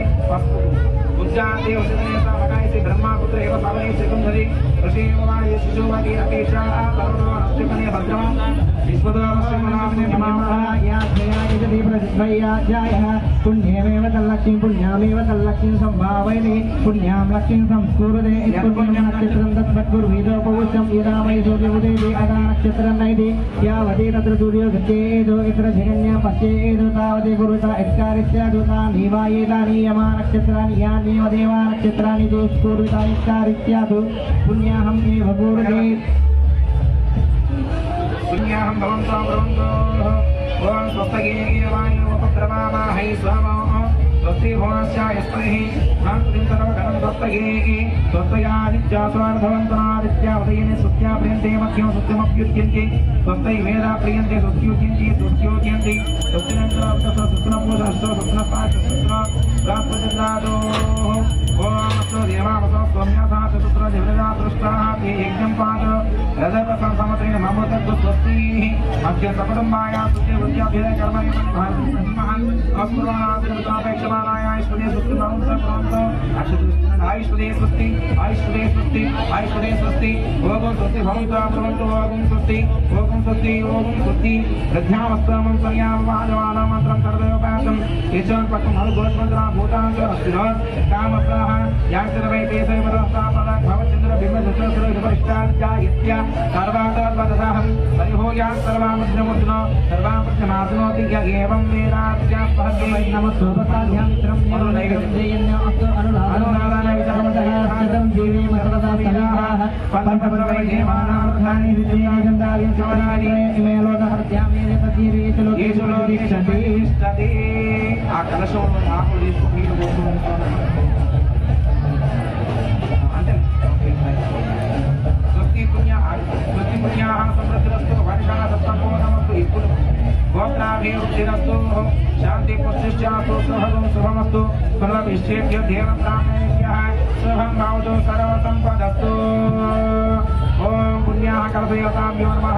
उद्गादेव सकुले सा भगायसे ब्रह्मापुत्र एव सवने शकुन्धरे ऋषेव वाये शिशुमति अपेक्षा सर्वो नष्टकने भद्रम् विश्वदावश्यमनामने नमः याज्ञयायजति प्रसिद्धयाज्ञायः पुण्यमेव तल्लक्ष्मीं पुण्यामेव तल्लक्ष्मीं सम्भावयति पुण्यां लक्ष्मीं संस्कुरुते इत्पुण्यं नक्षत्रं तत्पद्गुर्वीदोपवृष्टं यदा वै सूर्योदयति अदा नक्षत्रं नयति यावति तत्र सूर्यो गच्छेदो यत्र जगन्या पश्येदो तावति गुरुता इत्कारिस्यादु तानि वायेतानि यमा नक्षत्राणि यान्येव देवा नक्षत्राणि दुष्कुरुता इत्कारिस्यादु पुण्याहम् एव कुरुते पुण्याहं भवन्तो भवन्तो ओम स्वस्तगेय वायुपद्रवामाहै स्वामः स्वस्ति भुवनस्याय स्मरिः भान्तुं सर्वगणं स्वस्तगेः स्वस्तयादित्या स्वार्धवन्तनादित्या उदयने स्वस्त्या प्रियन्ते मध्यं स्वस्तिमभ्युच्यन्ते स्वस्ति वेदा प्रियन्ते स्वस्त्युच्यन्ते स्वस्त्योच्यन्ते स्वस्तिनन्तरस्तस्वस्तिनपूजास्तो स्वस्तिनपाशस्वस्तिन प्राप्तचन्द्रादोः ओम अस्तु देवावसो स्वम्यासा चतुत्र जवरजा दृष्टाः ते यज्ञं पाद रजतसमत्रेण ममोतद् स्वस्तिः अद्य सकुटुम्बाया सुते वृद्ध्याभ्युदय कर्मणि महान् अस्मृतापेक्षमाणाय ऐश्वर्ये सुस्तिमं सप्रान्तो आयुष्पदे स्वस्ति आयुष्पदे स्वस्ति आयुष्पदे स्वस्ति ओगं स्वस्ति भवन्तः भवन्तु ओगं स्वस्ति ओगं स्वस्ति ओगं स्वस्ति प्रज्ञावस्त्रमं संयामवाजवानां मन्त्रं सर्वयोपासं केचन पक्वं हलघोषमन्त्रा भूतां च अस्तिनोत् कामप्राः याञ्चरवै ते सर्वरस्तापदा भवचन्द्र बिम्बदशस्रविपरिष्टाद्या इत्या सर्वातर्वदसाहं परिभूयां सर्वामध्यमुद्नो सर्वामध्यमासनोति य एवं वेदाद्यास्पहद्वै नमस्सोपसाध्यां मित्रं नैवेद्येन अस्तु अनुराधानवितमतः सदं देवी सर्वदा सदाः पन्तपदवै देवानामर्थानि विद्यागन्धानि शिवराणि इमे लोकहर्त्यामेन ततीरेषु लोकेषु लोकिष्ठति आ कलशं आकुलिस्तु स्वस्ति पुण्याः समृद्धिरस्तु वर्षा सत्सम्पूर्णमस्तु ఇప్పుడు गोत्राभिवृद्धिरस्तु शान्ति पुष्टिश्चास्तु सुभगं शुभमस्तु सर्वविश्वेभ्यो देवब्राह्मणेभ्यः शुभं भवतु सर्वसम्पदस्तु ओम पुण्याः कल्पयताभ्यो नमः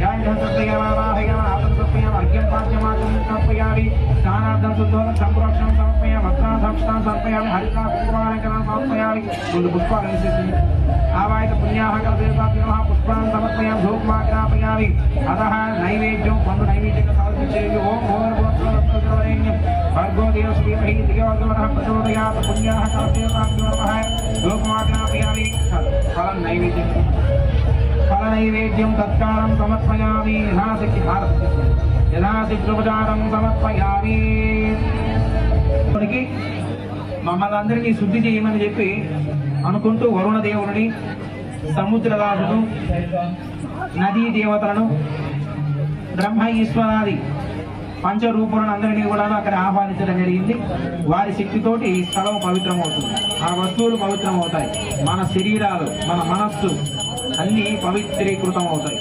यायधसप्रियमावाहयामर्घ्यं पाद्यमाचं समर्पयामि स्नानार्थं शुद्धोदकं सम्प्रोक्षणं समर्पयामि वस्त्राधक्षतां समर्पयामि हरिता कुङ्कुमालङ्करणं समर्पयामि पुष्पालङ्करणं आवाहित पुण्याः कल्पयताभ्यो नमः पुष्पान् समर्पयामि धूपमाग्रापयामि अतः नैवेद्यं पंडु नैवेद्यं समर्पयामि ओम भूर्भुवस्वरवरेण्यं भर्गो देवश्रीमहि धियोर्गमनः प्रचोदयात् पुण्याः कल्पयताभ्यो नमः धूपमाग्रापयामि फलं नैवेद्यं फलनैवेद्यं तत्कारं समर्पयामि यथाशक्त्युपचारं समर्पयामि మమ్మల్ని అందరినీ శుద్ధి చేయమని చెప్పి అనుకుంటూ వరుణ దేవుడిని సముద్రరాజును నదీ దేవతలను బ్రహ్మ ఈశ్వరాది పంచరూపులను అందరినీ కూడా అక్కడ ఆహ్వానించడం జరిగింది. వారి శక్తితోటి ఈ స్థలం పవిత్రమవుతుంది. ఆ వస్తువులు పవిత్రమవుతాయి. మన శరీరాలు, మన మనస్సు అన్నీ పవిత్రీకృతం అవుతాయి.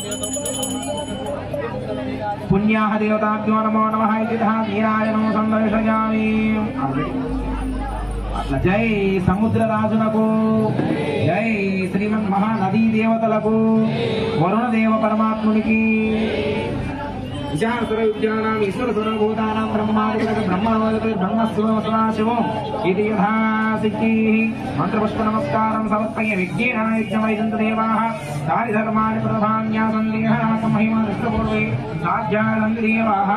పుణ్యాహ దేవతాభ్యో నమో నమః ఇతి నీరాజనం సందర్శయామి. జై సముద్ర రాజులకు, జై శ్రీమన్ మహానదీ దేవతలకు, వరుణ దేవ పరమాత్మునికి, విశాలస్వరూప్యానాం ఈశ్వరస్వరూభూతానాం బ్రహ్మస్వరం ఇది యథాశక్తి మంత్రపుష్ప నమస్కారం సమర్పయ విజ్ఞానయుజ్ఞమైదంతు దేవాః తాని ధర్మాని ప్రధాన్యాసం దేహనాకం మహిమా దృష్టపూర్వే సాధ్యానంది దేవాః.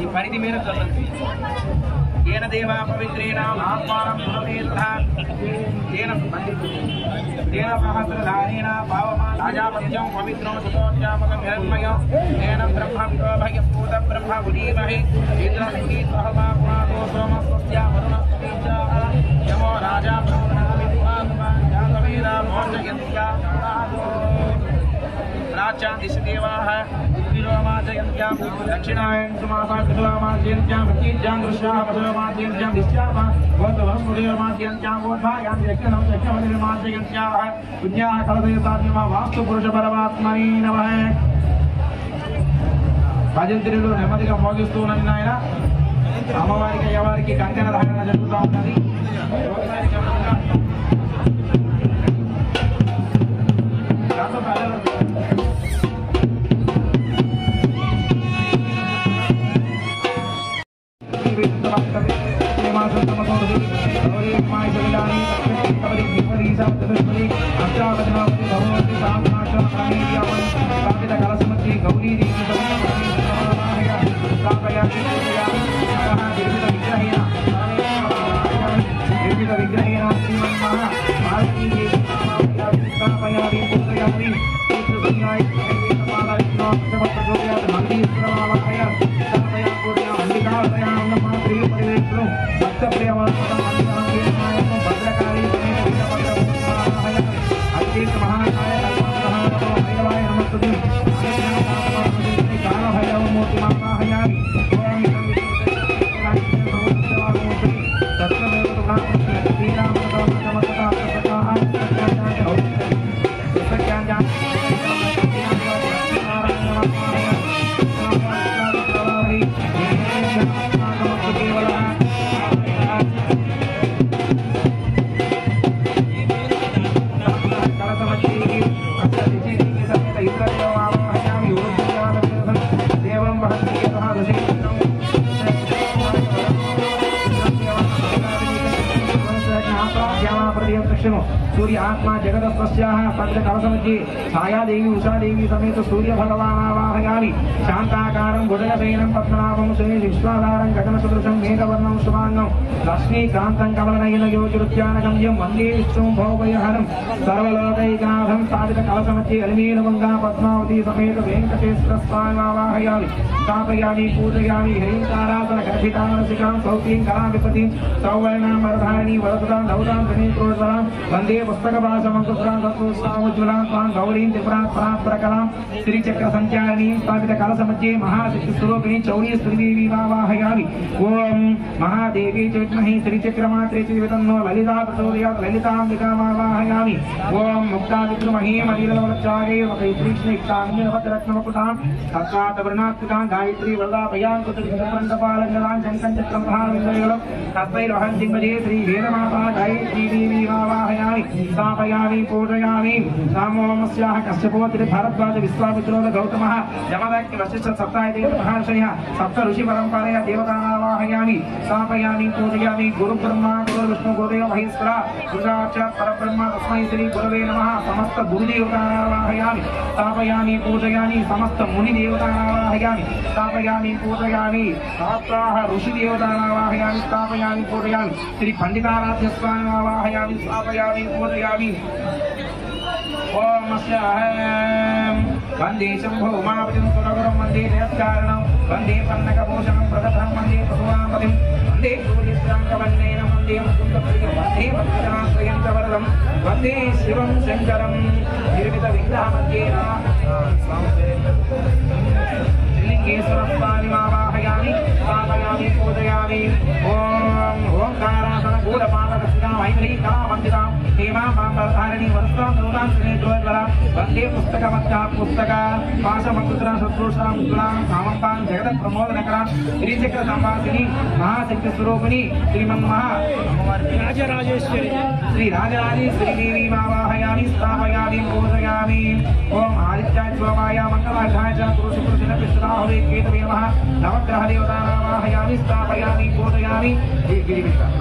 ఈ పరిధి మీద చల్లండి. ఏన దేవా పవిత్రేణ ఆత్మానం తేన సహస్రధారేణ పావమా రాజాపత్యం పవిత్రం సుతోజ్యామకం హిరణ్మయం తేన బ్రహ్మవిభూత బ్రహ్మ గురీమహి ఇంద్రసింగి సహమాత్మాతో సోమస్య వరుణస్య యమో రాజా प्राच्यां दिशि देवाः उत्तिरोमाचयन्त्यां दक्षिणायं सुमासाकृतोमाचयन्त्यां प्रतीज्यां दृश्याः पशुमाचयन्त्यां दिश्याः गोत्वहमुदयोमाचयन्त्यां गोधायां यज्ञनं यज्ञमनिर्माचयन्त्याः पुण्याः कलदयतात्मा वास्तुपुरुषपरमात्मने नमः. భజంత్రిలో నెమ్మదిగా మోగిస్తూ ఉన్నది ఆయన. అమ్మవారికి అయ్యవారికి కంకణ ధారణ జరుగుతూ ఉన్నది. सूर्य आत्मा जगदस्याः पंच कलशमध्ये छायादेवी उषादेवी समेत सूर्य भगवानावाहयामि. शांताकारं भुजगशयनं पद्मनाभं श्री विश्वाधारं गगनसदृशं मेघवर्णं शुभांगं लक्ष्मीकान्तं कमलनयन योगिरुद्यानगम्यं वन्दे विष्णुं भवभयहरं सर्वलोकैकनाथं. स्थापित कलशमध्ये अलिमेलमङ्गा पद्मावती समेत वेङ्कटेश्वरस्वामिवाहयामि. स्थापयामि पूजयामि ह्रीङ्कारासन गर्भितानसिकां सौक्रीं कलाविपतिं सौवर्णां वरधारिणीं वरदतां धौतां त्रिनेत्रोज्ज्वलां वन्दे पुस्तकभासमङ्कुशलां सत्त्वोत्साहोज्ज्वलां स्वां गौरीं त्रिपुरां परात्परकलां श्रीचक्रसञ्चारिणीं. स्थापित कलशमध्ये महाशक्तिस्वरूपिणी चौरी स्त्रीदेवीवाहयामि. ओं महादेवी च विद्महे श्रीचक्रमात्रे च तन्नो ललिता प्रचोदयात् ललिताम्बिकामावाहयामि. ओं मुक्ता विद्महे मदीरवच्चारे वैश्रीक्ष्णैक्तान्यवद्रत्नमकुटां तत्कातवर्णात्मिकां गायत्री वरदाभयाङ्कुशपालङ्गलां शङ्कञ्चक्रं महाविन्दयोगं तस्मैर्वहन्तिं श्रीवेदमाता गायत्री देवीवाहयामि. स्थापयामि पूजयामि. सामोमस्याः कश्यपोत्रि भारद्वाज विश्वामित्रो गौतमः यमदग्नि वसिष्ठ सप्ताह महर्षयः सप्त ऋषि परम्परया देवतानावाहयामि. स्थापयामि पूजयामि. गुरुब्रह्मा गुरुविष्णु गुरुदेव महेश्वरा गुरुसाक्षात् परब्रह्म तस्मै श्री गुरवे नमः. समस्त गुरुदेवतानावाहयामि. स्थापयामि पूजयामि. समस्त मुनिदेवतानावाहयामि. स्थापयामि पूजयामि. सहस्राः ऋषिदेवतानावाहयामि. स्थापयामि पूजयामि. श्री पंडिताराध्य स्वामिनावाहयामि. स्थापयामि पूजयामि. వందే శంభో ఉమాపతిం సురగురం వందే జయత్కారణం వందే పన్నకభూషణం ప్రగతం వందే పశువాపతిం వందే సూర్యశ్రాంతవన్నేన వందే ముకుందప్రియం వందే భక్తజనాశ్రయం చ వరదం వందే శివం శంకరం నిర్మిత విగ్రహమధ్యేన శ్రీలింగేశ్వరస్వామిమావాహయామి స్థాపయామి పూజయామి ఓం ఓంకారాసన గూఢపాదదక్షిణాం ఐంద్రీకళామండితాం హేమాంబరధారిణీ వరస్తాం నూతాం శ్రీద్రోజ్వల వందే పుస్తకమధ్యా పుస్తక పాశమంకుద్ర శత్రుషాం ముద్రాం కామంతాం జగత్ ప్రమోదనకరాం శ్రీచక్ర సంవాసిని మహాశక్తి స్వరూపిణి శ్రీమన్మహా రాజరాజేశ్వరి శ్రీ రాజరాజేశ్వరి దేవీమావాహయామి స్థాపయామి పూజయామి ఓం ఆదిత్యాయ శోభాయ మంగళాయ చ పురుషపురుషన విశ్రాహవే కేతవే నమః నవగ్రహ దేవతానావాహయామి స్థాపయామి పూజయామి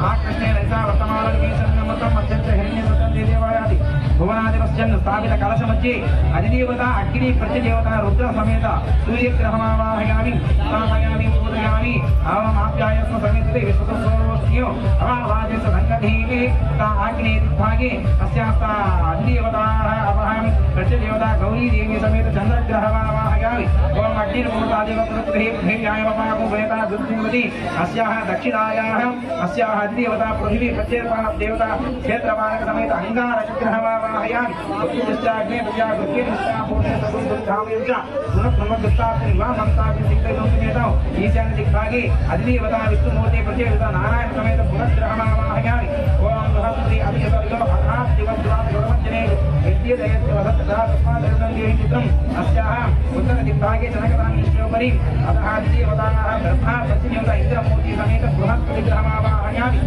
ఆకృష్ణేన యథా వర్తమాననివేశన్నమృతం మధ్యంచ హిరణ్యమృతం దేవాయాది భువనాదివశ్చన్ స్థాపిత కలశమధ్యే అధిదేవత అగ్ని ప్రత్యదేవత రుద్ర సమేత సూర్యగ్రహమావాహయామి స్థాపయామి పూజయామి అవమాప్యాయస్మ సమితి విశ్వసోస్యో అవావాజస్య సంగధీమే తా అగ్నే దిగ్భాగే అస్యాస్తా అధిదేవతాః అవహామి ప్రత్యదేవత గౌరీ దేవి సమేత చంద్రగ్రహమావాహయామి ఓం అగ్నిర్మూర్తాదేవ పృథ్వీభ్యేయాయ వపాకు వేత దుర్దిమతి అస్యాః దక్షిణాయాః అస్యాః అధిదేవత పృథివీ ప్రత్యేకపాన దేవత క్షేత్రపాలక సమేత అంగారగ్రహమావాహయామి ఉత్తిష్టాగ్నే ప్రజా దుర్గేష్ఠా పూర్ణే సగుణామయుజ గుణబ్రహ్మదృష్టాగ్ని వా మంతాగ్ని సిద్ధైదోమేతాం ఈశాన్య దిగ్భాగే అధిదేవత విష్ణుమూర్తి ప్రత్యేకత నారాయణ సమేత పునఃగ్రహమావాహయామి ఓం బృహస్పతి అభిషేకో అనాథ దివద్వాద గుణవచ్చనే విద్యేదయత్య వదత్తదా తస్మాదరుణం దేహితం అస్యాః ఉత్తర దిగ్భాగే జనకరామేశ్వరి అతః అధిదేవతాః బ్రహ్మ ప్రత్యేకత ఇంద్రమూర్తి సమేత బృహస్పతి గ్రహమావాహయామి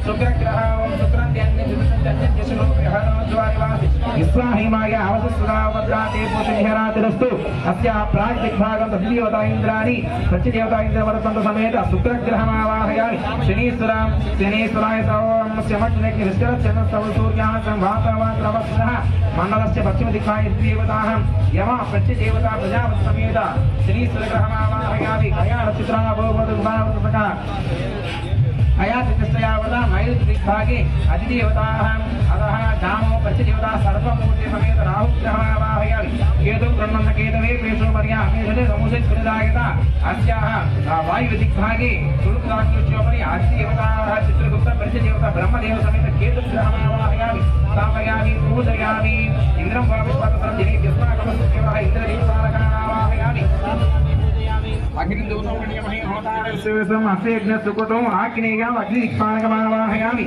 శుక్రగ్రహ ఓం శుక్రం విశ్వాహిమాయ అవసృదావద్రాతే పోషిహరాతిరస్తు అస్యా ప్రాగ్ దిగ్భాగం తద్దేవతా ఇంద్రాణి ప్రత్యదేవతా ఇంద్రవరతంత సమేత శుక్రగ్రహమావాహయామి శనీశ్వరాయ సౌమస్యమగ్నిగ్ని విష్కరచ్చనస్తవ సూర్యాః సంవాతవాత్రవస్నః మండలస్య పశ్చిమ దిగ్భాగే దేవతాః యమ ప్రత్యదేవతా ప్రజాపతి సమేత శనీశ్వరగ్రహమావాహయామి అయా నక్షత్రా భూపతిర్భావతక అయాతిష్టయావత నైరుతి దిగ్భాగే అధిదేవతాః అతః దామో ప్రత్యదేవతా సర్వమూర్తి సమేత రాహుగ్రహమావాహయామి కేతు బ్రహ్మన్న కేతవే పేషో మర్యా మేషదే సముషేత్కృదాయత అస్యాః వాయు దిగ్భాగే సురుద్రాక్షోపరి అధిదేవతాః చిత్రగుప్త ప్రత్యదేవత బ్రహ్మదేవ సమేత కేతు గ్రహమావాహయామి స్థాపయామి పూజయామి ఇంద్రం వావిష్పతరం జనే యస్మాకమస్య ఇంద్రదేవతారకావాహయామి అగ్నిదూతం అసేజ్ఞ సుకృతం ఆగ్నేయం అగ్నిదిక్పాలకమావాహయామి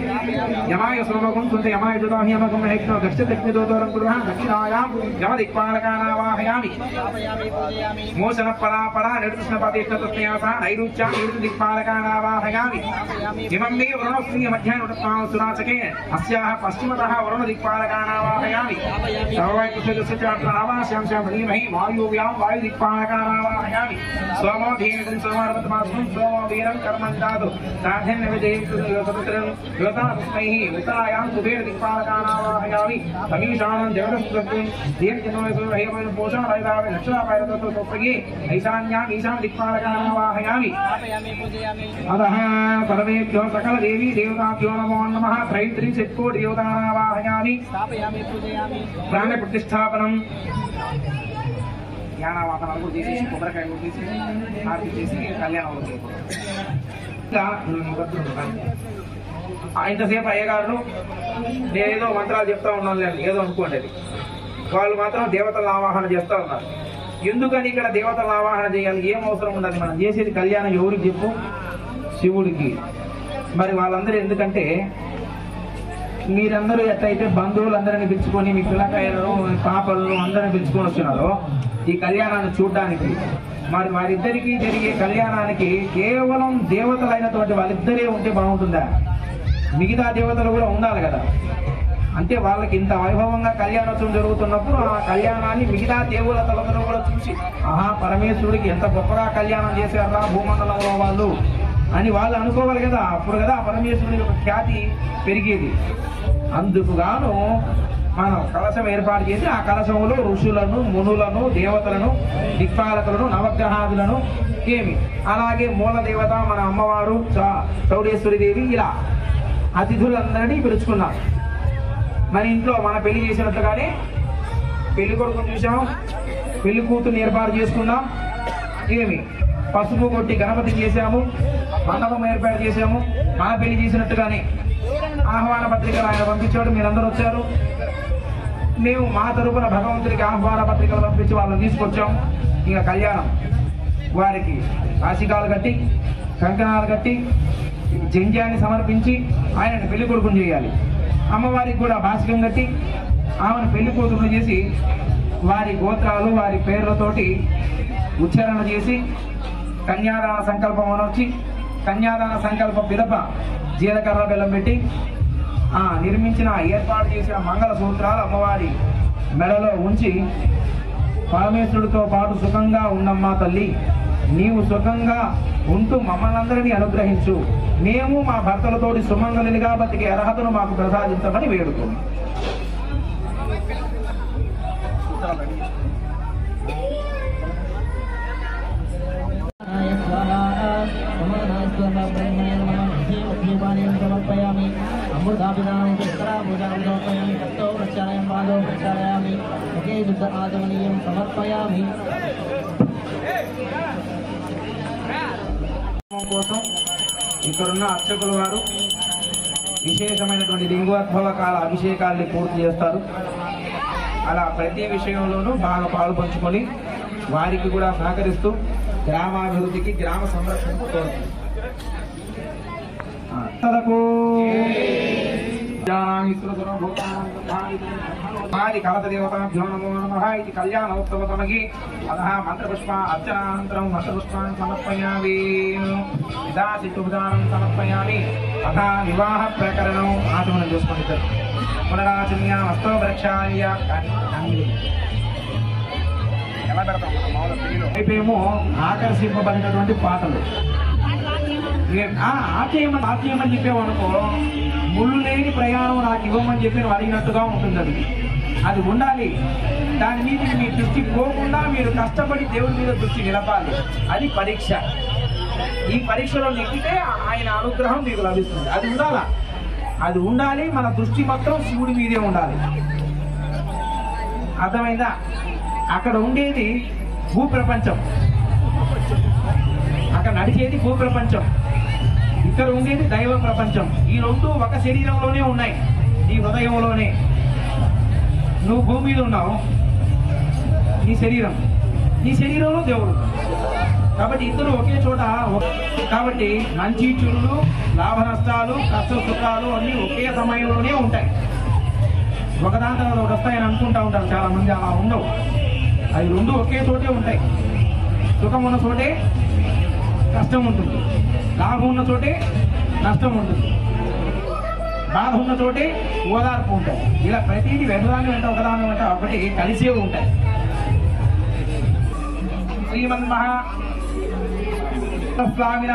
యమాయ సోమకం సుంత యమాయ దుదాహ్యమకం హేక్నో గచ్చతగ్నిదోతరం కుర్వః దక్షిణాయాం యమదిక్పాలకానావాహయామి మోసన పరాపరా నిర్దృష్ణపతిష్ఠతస్యాస నైరుత్యాం దిక్పాలకానావాహయామి ఇమం మే వరుణస్య మధ్యాహ్నోత్తాం సురాచకే అస్యాః పశ్చిమతః వరుణదిక్పాలకానావాహయామి సర్వైకుశలస్య ఆవాస్యాం ధీమహి వాయువ్యాం వాయుదిక్పాలకానావాహయామి సోమో ధీనం సోమార్పతమాస్మం సోమో వీరం కర్మం దాతు సాధ్యం నివేదయత్రం యోతాస్మై ఉత్తరాయాం కుబేర దిక్పాలకానావాహయామి సమీశానం జగదస్తం దీర్ఘనోయసు హేమన పోషాలైదావి నక్షరాపైరతతో తోపగే ఐశాన్యాం ఈశాన్ దిక్పాలకానావాహయామి అతః సర్వేభ్యో సకల దేవీ దేవతాభ్యో నమో నమః త్రైత్రీ షట్కోటి దేవతానావాహయామి స్థాపయామి పూజయామి ప్రాణ ప్రతిష్ఠాపనం జ్ఞానవాసనాలు చేసి కొబ్బరికాయలు తీసి ఆర్తి చేసి కళ్యాణం అవుతుంది. ఇంతసేపు అయ్యగారు నేనేదో మంత్రాలు చెప్తా ఉన్నాను లేదు ఏదో అనుకోండి, వాళ్ళు మాత్రం దేవతల ఆవాహన చేస్తూ ఉన్నారు. ఎందుకని ఇక్కడ దేవతల ఆవాహన చేయాలి? ఏం అవసరం ఉండదు. మనం చేసేది కళ్యాణం ఎవరికి చెప్పు? శివుడికి. మరి వాళ్ళందరూ ఎందుకంటే మీరందరూ ఎట్లయితే బంధువులందరినీ పిలుచుకొని మీ పిల్లకాయలను పాపలను అందరిని పిలుచుకొని వచ్చినారో ఈ కళ్యాణాన్ని చూడడానికి, మరి వారిద్దరికీ జరిగే కళ్యాణానికి కేవలం దేవతలైనటువంటి వాళ్ళిద్దరే ఉంటే బాగుంటుందా? మిగతా దేవతలు కూడా ఉండాలి కదా. అంటే వాళ్ళకి ఇంత వైభవంగా కళ్యాణోత్సవం జరుగుతున్నప్పుడు ఆ కళ్యాణాన్ని మిగతా దేవతలందరూ కూడా చూసి ఆహా పరమేశ్వరుడికి ఎంత గొప్పగా కళ్యాణం చేశారా భూమండలంలో వాళ్ళు అని వాళ్ళు అనుకోవాలి కదా. అప్పుడు కదా పరమేశ్వరుడి యొక్క ఖ్యాతి పెరిగేది. అందుకు గాను మనం కలశం ఏర్పాటు చేసి ఆ కలశంలో ఋషులను, మునులను, దేవతలను, దిక్పాలకులను, నవగ్రహాదులను ఏమి అలాగే మూల దేవత మన అమ్మవారు చౌడేశ్వరి దేవి ఇలా అతిథులందరినీ పిలుచుకున్నారు. మన ఇంట్లో మన పెళ్లి చేసినట్టుగానే పెళ్లి కొడుకుని చూసాం, పెళ్లి కూతుర్ని ఏర్పాటు చేసుకున్నాం. ఏమి పసుపు కొట్టి గణపతి చేశాము, మండపం ఏర్పాటు చేశాము. మన పెళ్లి చేసినట్టుగానే ఆహ్వాన పత్రికలు ఆయన పంపించాడు, మీరందరూ వచ్చారు. మేము మా తరపున భగవంతుడికి ఆహ్వాన పత్రికలు పంపించి వాళ్ళని తీసుకొచ్చాం. ఇక కళ్యాణం వారికి రాశికాలు కట్టి కంకణాలు కట్టి జంధ్యాన్ని సమర్పించి ఆయనని పెళ్లి కొడుకుని చేయాలి. అమ్మవారికి కూడా బాసికం కట్టి ఆమెను పెళ్లి కూతురు చేసి వారి గోత్రాలు వారి పేర్లతోటి ఉచ్చారణ చేసి కన్యాదాన సంకల్పం అనొచ్చి కన్యాదాన సంకల్పం పిదప జీలకర్ర బెల్లం పెట్టి నిర్మించిన ఏర్పాటు చేసిన మంగళ సూత్రాలు అమ్మవారి మెడలో ఉంచి పరమేశ్వరుడితో పాటు సుఖంగా ఉన్నమ్మా తల్లి, నీవు సుఖంగా ఉంటూ మమ్మల్ని అందరినీ అనుగ్రహించు, మేము మా భర్తలతోటి సుమంగళునిగా బతికే అర్హతను మాకు ప్రసాదించమని వేడుకోండి. కోసం ఇక్కడున్న అర్చకుల వారు విశేషమైనటువంటి లింగోద్భవ కాల అభిషేకాల్ని పూర్తి చేస్తారు. అలా ప్రతి విషయంలోనూ బాగా పాలు పంచుకొని వారికి కూడా సహకరిస్తూ గ్రామాభివృద్ధికి గ్రామ సంరక్షణకు వారి కలత దేవతాభ్యో నమో నమః ఇది కళ్యాణోత్సవతమగి అతః మంత్రపుష్ప అర్చనానంతరం మంత్రపుష్పాన్ని సమర్పయామి. శుభదానం సమర్పయామి. అథ వివాహ ప్రకరణం ఆచమనం చేసుకుంటారు. పునరాచమ్య హస్తో వృక్షాయ ఎలా పెడతాం రేపేమో ఆకర్షింపబడినటువంటి పాటలు ఆచయమని చెప్పేవనుకో ముళ్ళు లేని ప్రయాణం నాకు ఇవ్వమని చెప్పి నువ్వు అడిగినట్టుగా ఉంటుంది. అది ఉండాలి. దాని మీద మీ దృష్టి పోకుండా మీరు కష్టపడి దేవుడి మీద దృష్టి నిలపాలి. అది పరీక్ష. ఈ పరీక్షలో నెక్కితే ఆయన అనుగ్రహం మీకు లభిస్తుంది. అది ఉండాలా, అది ఉండాలి. మన దృష్టి మాత్రం శివుడి మీదే ఉండాలి. అర్థమైందా? అక్కడ ఉండేది భూప్రపంచం, అక్కడ నడిచేది భూప్రపంచం, ఇక్కడ ఉండేది దైవ ప్రపంచం. ఈ రెండు ఒక శరీరంలోనే ఉన్నాయి, నీ హృదయంలోనే. నువ్వు భూమి మీద ఉన్నావు, నీ శరీరంలో దేవుడు. కాబట్టి ఇద్దరు ఒకే చోట. కాబట్టి మంచి చెడులు, లాభ నష్టాలు, కష్ట సుఖాలు అన్నీ ఒకే సమయంలోనే ఉంటాయి. ఒకదాని తర్వాత ఒకటి వస్తాయని అనుకుంటా ఉంటారు చాలా మంది. అలా ఉండవు. అవి రెండు ఒకే చోటే ఉంటాయి. సుఖం ఉన్న చోటే కష్టం ఉంటుంది, లాభం ఉన్న చోటే నష్టం ఉంటుంది, బాధ ఉన్న చోటే ఓదార్పు ఉంటాయి. ఇలా ప్రతిదీ ఒకదాని వెంట ఒకటి కలిసే ఉంటాయి. శ్రీమన్మహా స్వామిన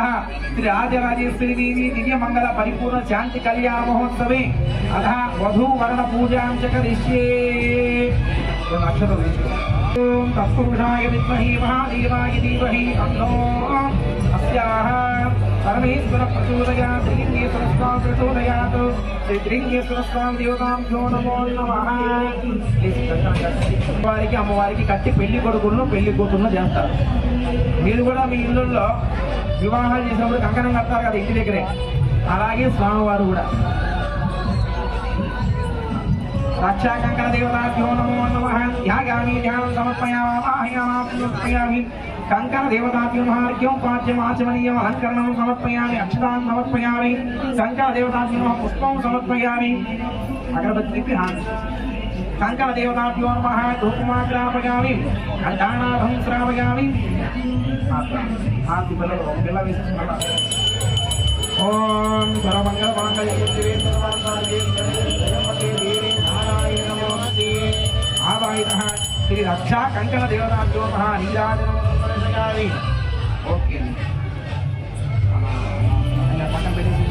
శ్రీ రాజరాజేశ్వరి దేవి దివ్యమంగళ పరిపూర్ణ శాంతి కళ్యాణ మహోత్సవే అధ వధూ వరణ పూజాం చ కరిష్యే. ఓం తత్పురుషాయ విద్మహి మహాదేవాయ ధీమహి తన్నో అస్యాః పరమేశ్వర ప్రచోదయాత్. శ్రీలింగేశ్వర స్వామి ప్రచోదయాత్. శ్రీలింగేశ్వర స్వామి దేవతాభ్యో నమో నమః. వారికి అమ్మవారికి కట్టి పెళ్లి కొడుకులను పెళ్లి కూతురును చేస్తారు. మీరు కూడా మీ ఇళ్ళల్లో వివాహాలు చేసినప్పుడు కంకణం కడతారు కదా ఇంటి దగ్గరే, అలాగే స్వామివారు కూడా. రక్షా కంకణ దేవతాభ్యో నమో నమః. ధ్యాయామి ధ్యానం సమర్పయామి. కంకణ దేవతాభ్యో మహార్ఘ్యం పాఠ్యం ఆచమనీయం అలంకరణం సమర్పయామి. అక్షతాన్ని సమర్పయామి. కంకణ దేవతాభ్యో పుష్పం సమర్పయామి. అగరబత్తి తిప్పి కంకణ దేవతాభ్యో నమః. ధూపమాగ్రాపయామి. ఘంటానాథం శ్రావయామి. ఓం సర్వమంగళ మాంగళ్యం శివే సర్వార్థార్థే నారాయణ నమోస్తుతే. ఆవాహితః శ్రీ రక్షా కంకణ దేవతాభ్యో నమః. నీరాజనం సమర్పయామి. ఓకే పట్టం పెట్టేసి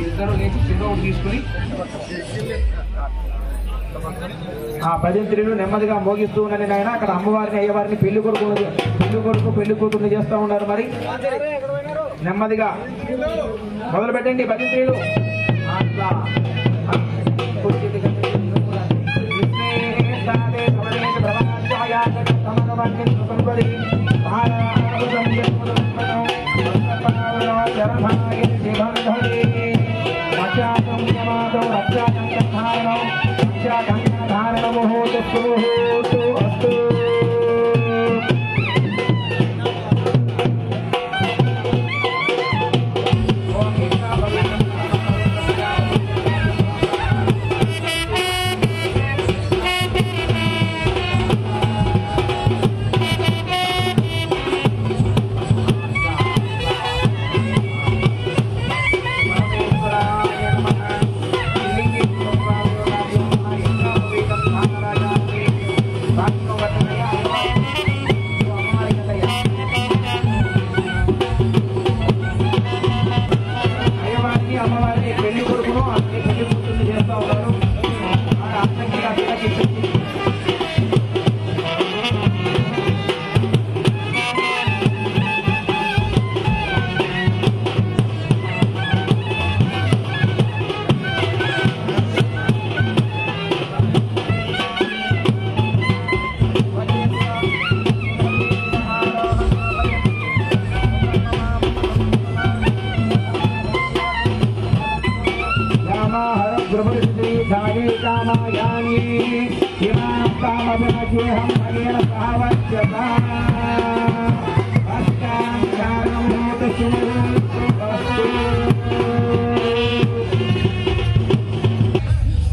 ఇద్దరు లేచి చెరువు తీసుకుని ఆ భజంత్రులు నెమ్మదిగా మోగిస్తూ ఉండండి నాయన. అక్కడ అమ్మవారిని అయ్యవారిని పెళ్లి కొడుకు పెళ్లి కూతుర్ని చేస్తూ ఉన్నారు. మరి నెమ్మదిగా మొదలు పెట్టండి భజంత్రులు. అట్లా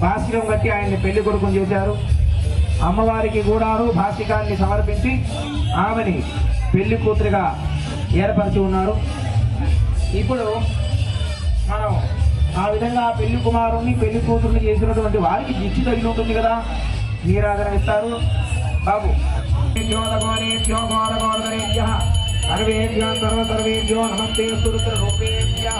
భాస్కరం కట్టి ఆయన్ని పెళ్లి కొడుకుని చేశారు. అమ్మవారికి కూడాను భాషికాన్ని సమర్పించి ఆమెని పెళ్లి కూతురుగా ఏర్పరిచి ఉన్నారు. ఇప్పుడు మనం ఆ విధంగా పెళ్లి కుమారుణ్ణి పెళ్లి కూతురుని చేసినటువంటి వారికి దిష్టి తగిలి ఉంటుంది కదా, నీరాధన ఇస్తారు. బాబు సర్వేభ్యో సర్వేభ్యో నమస్తే సురుద్ర రూపేభ్యః.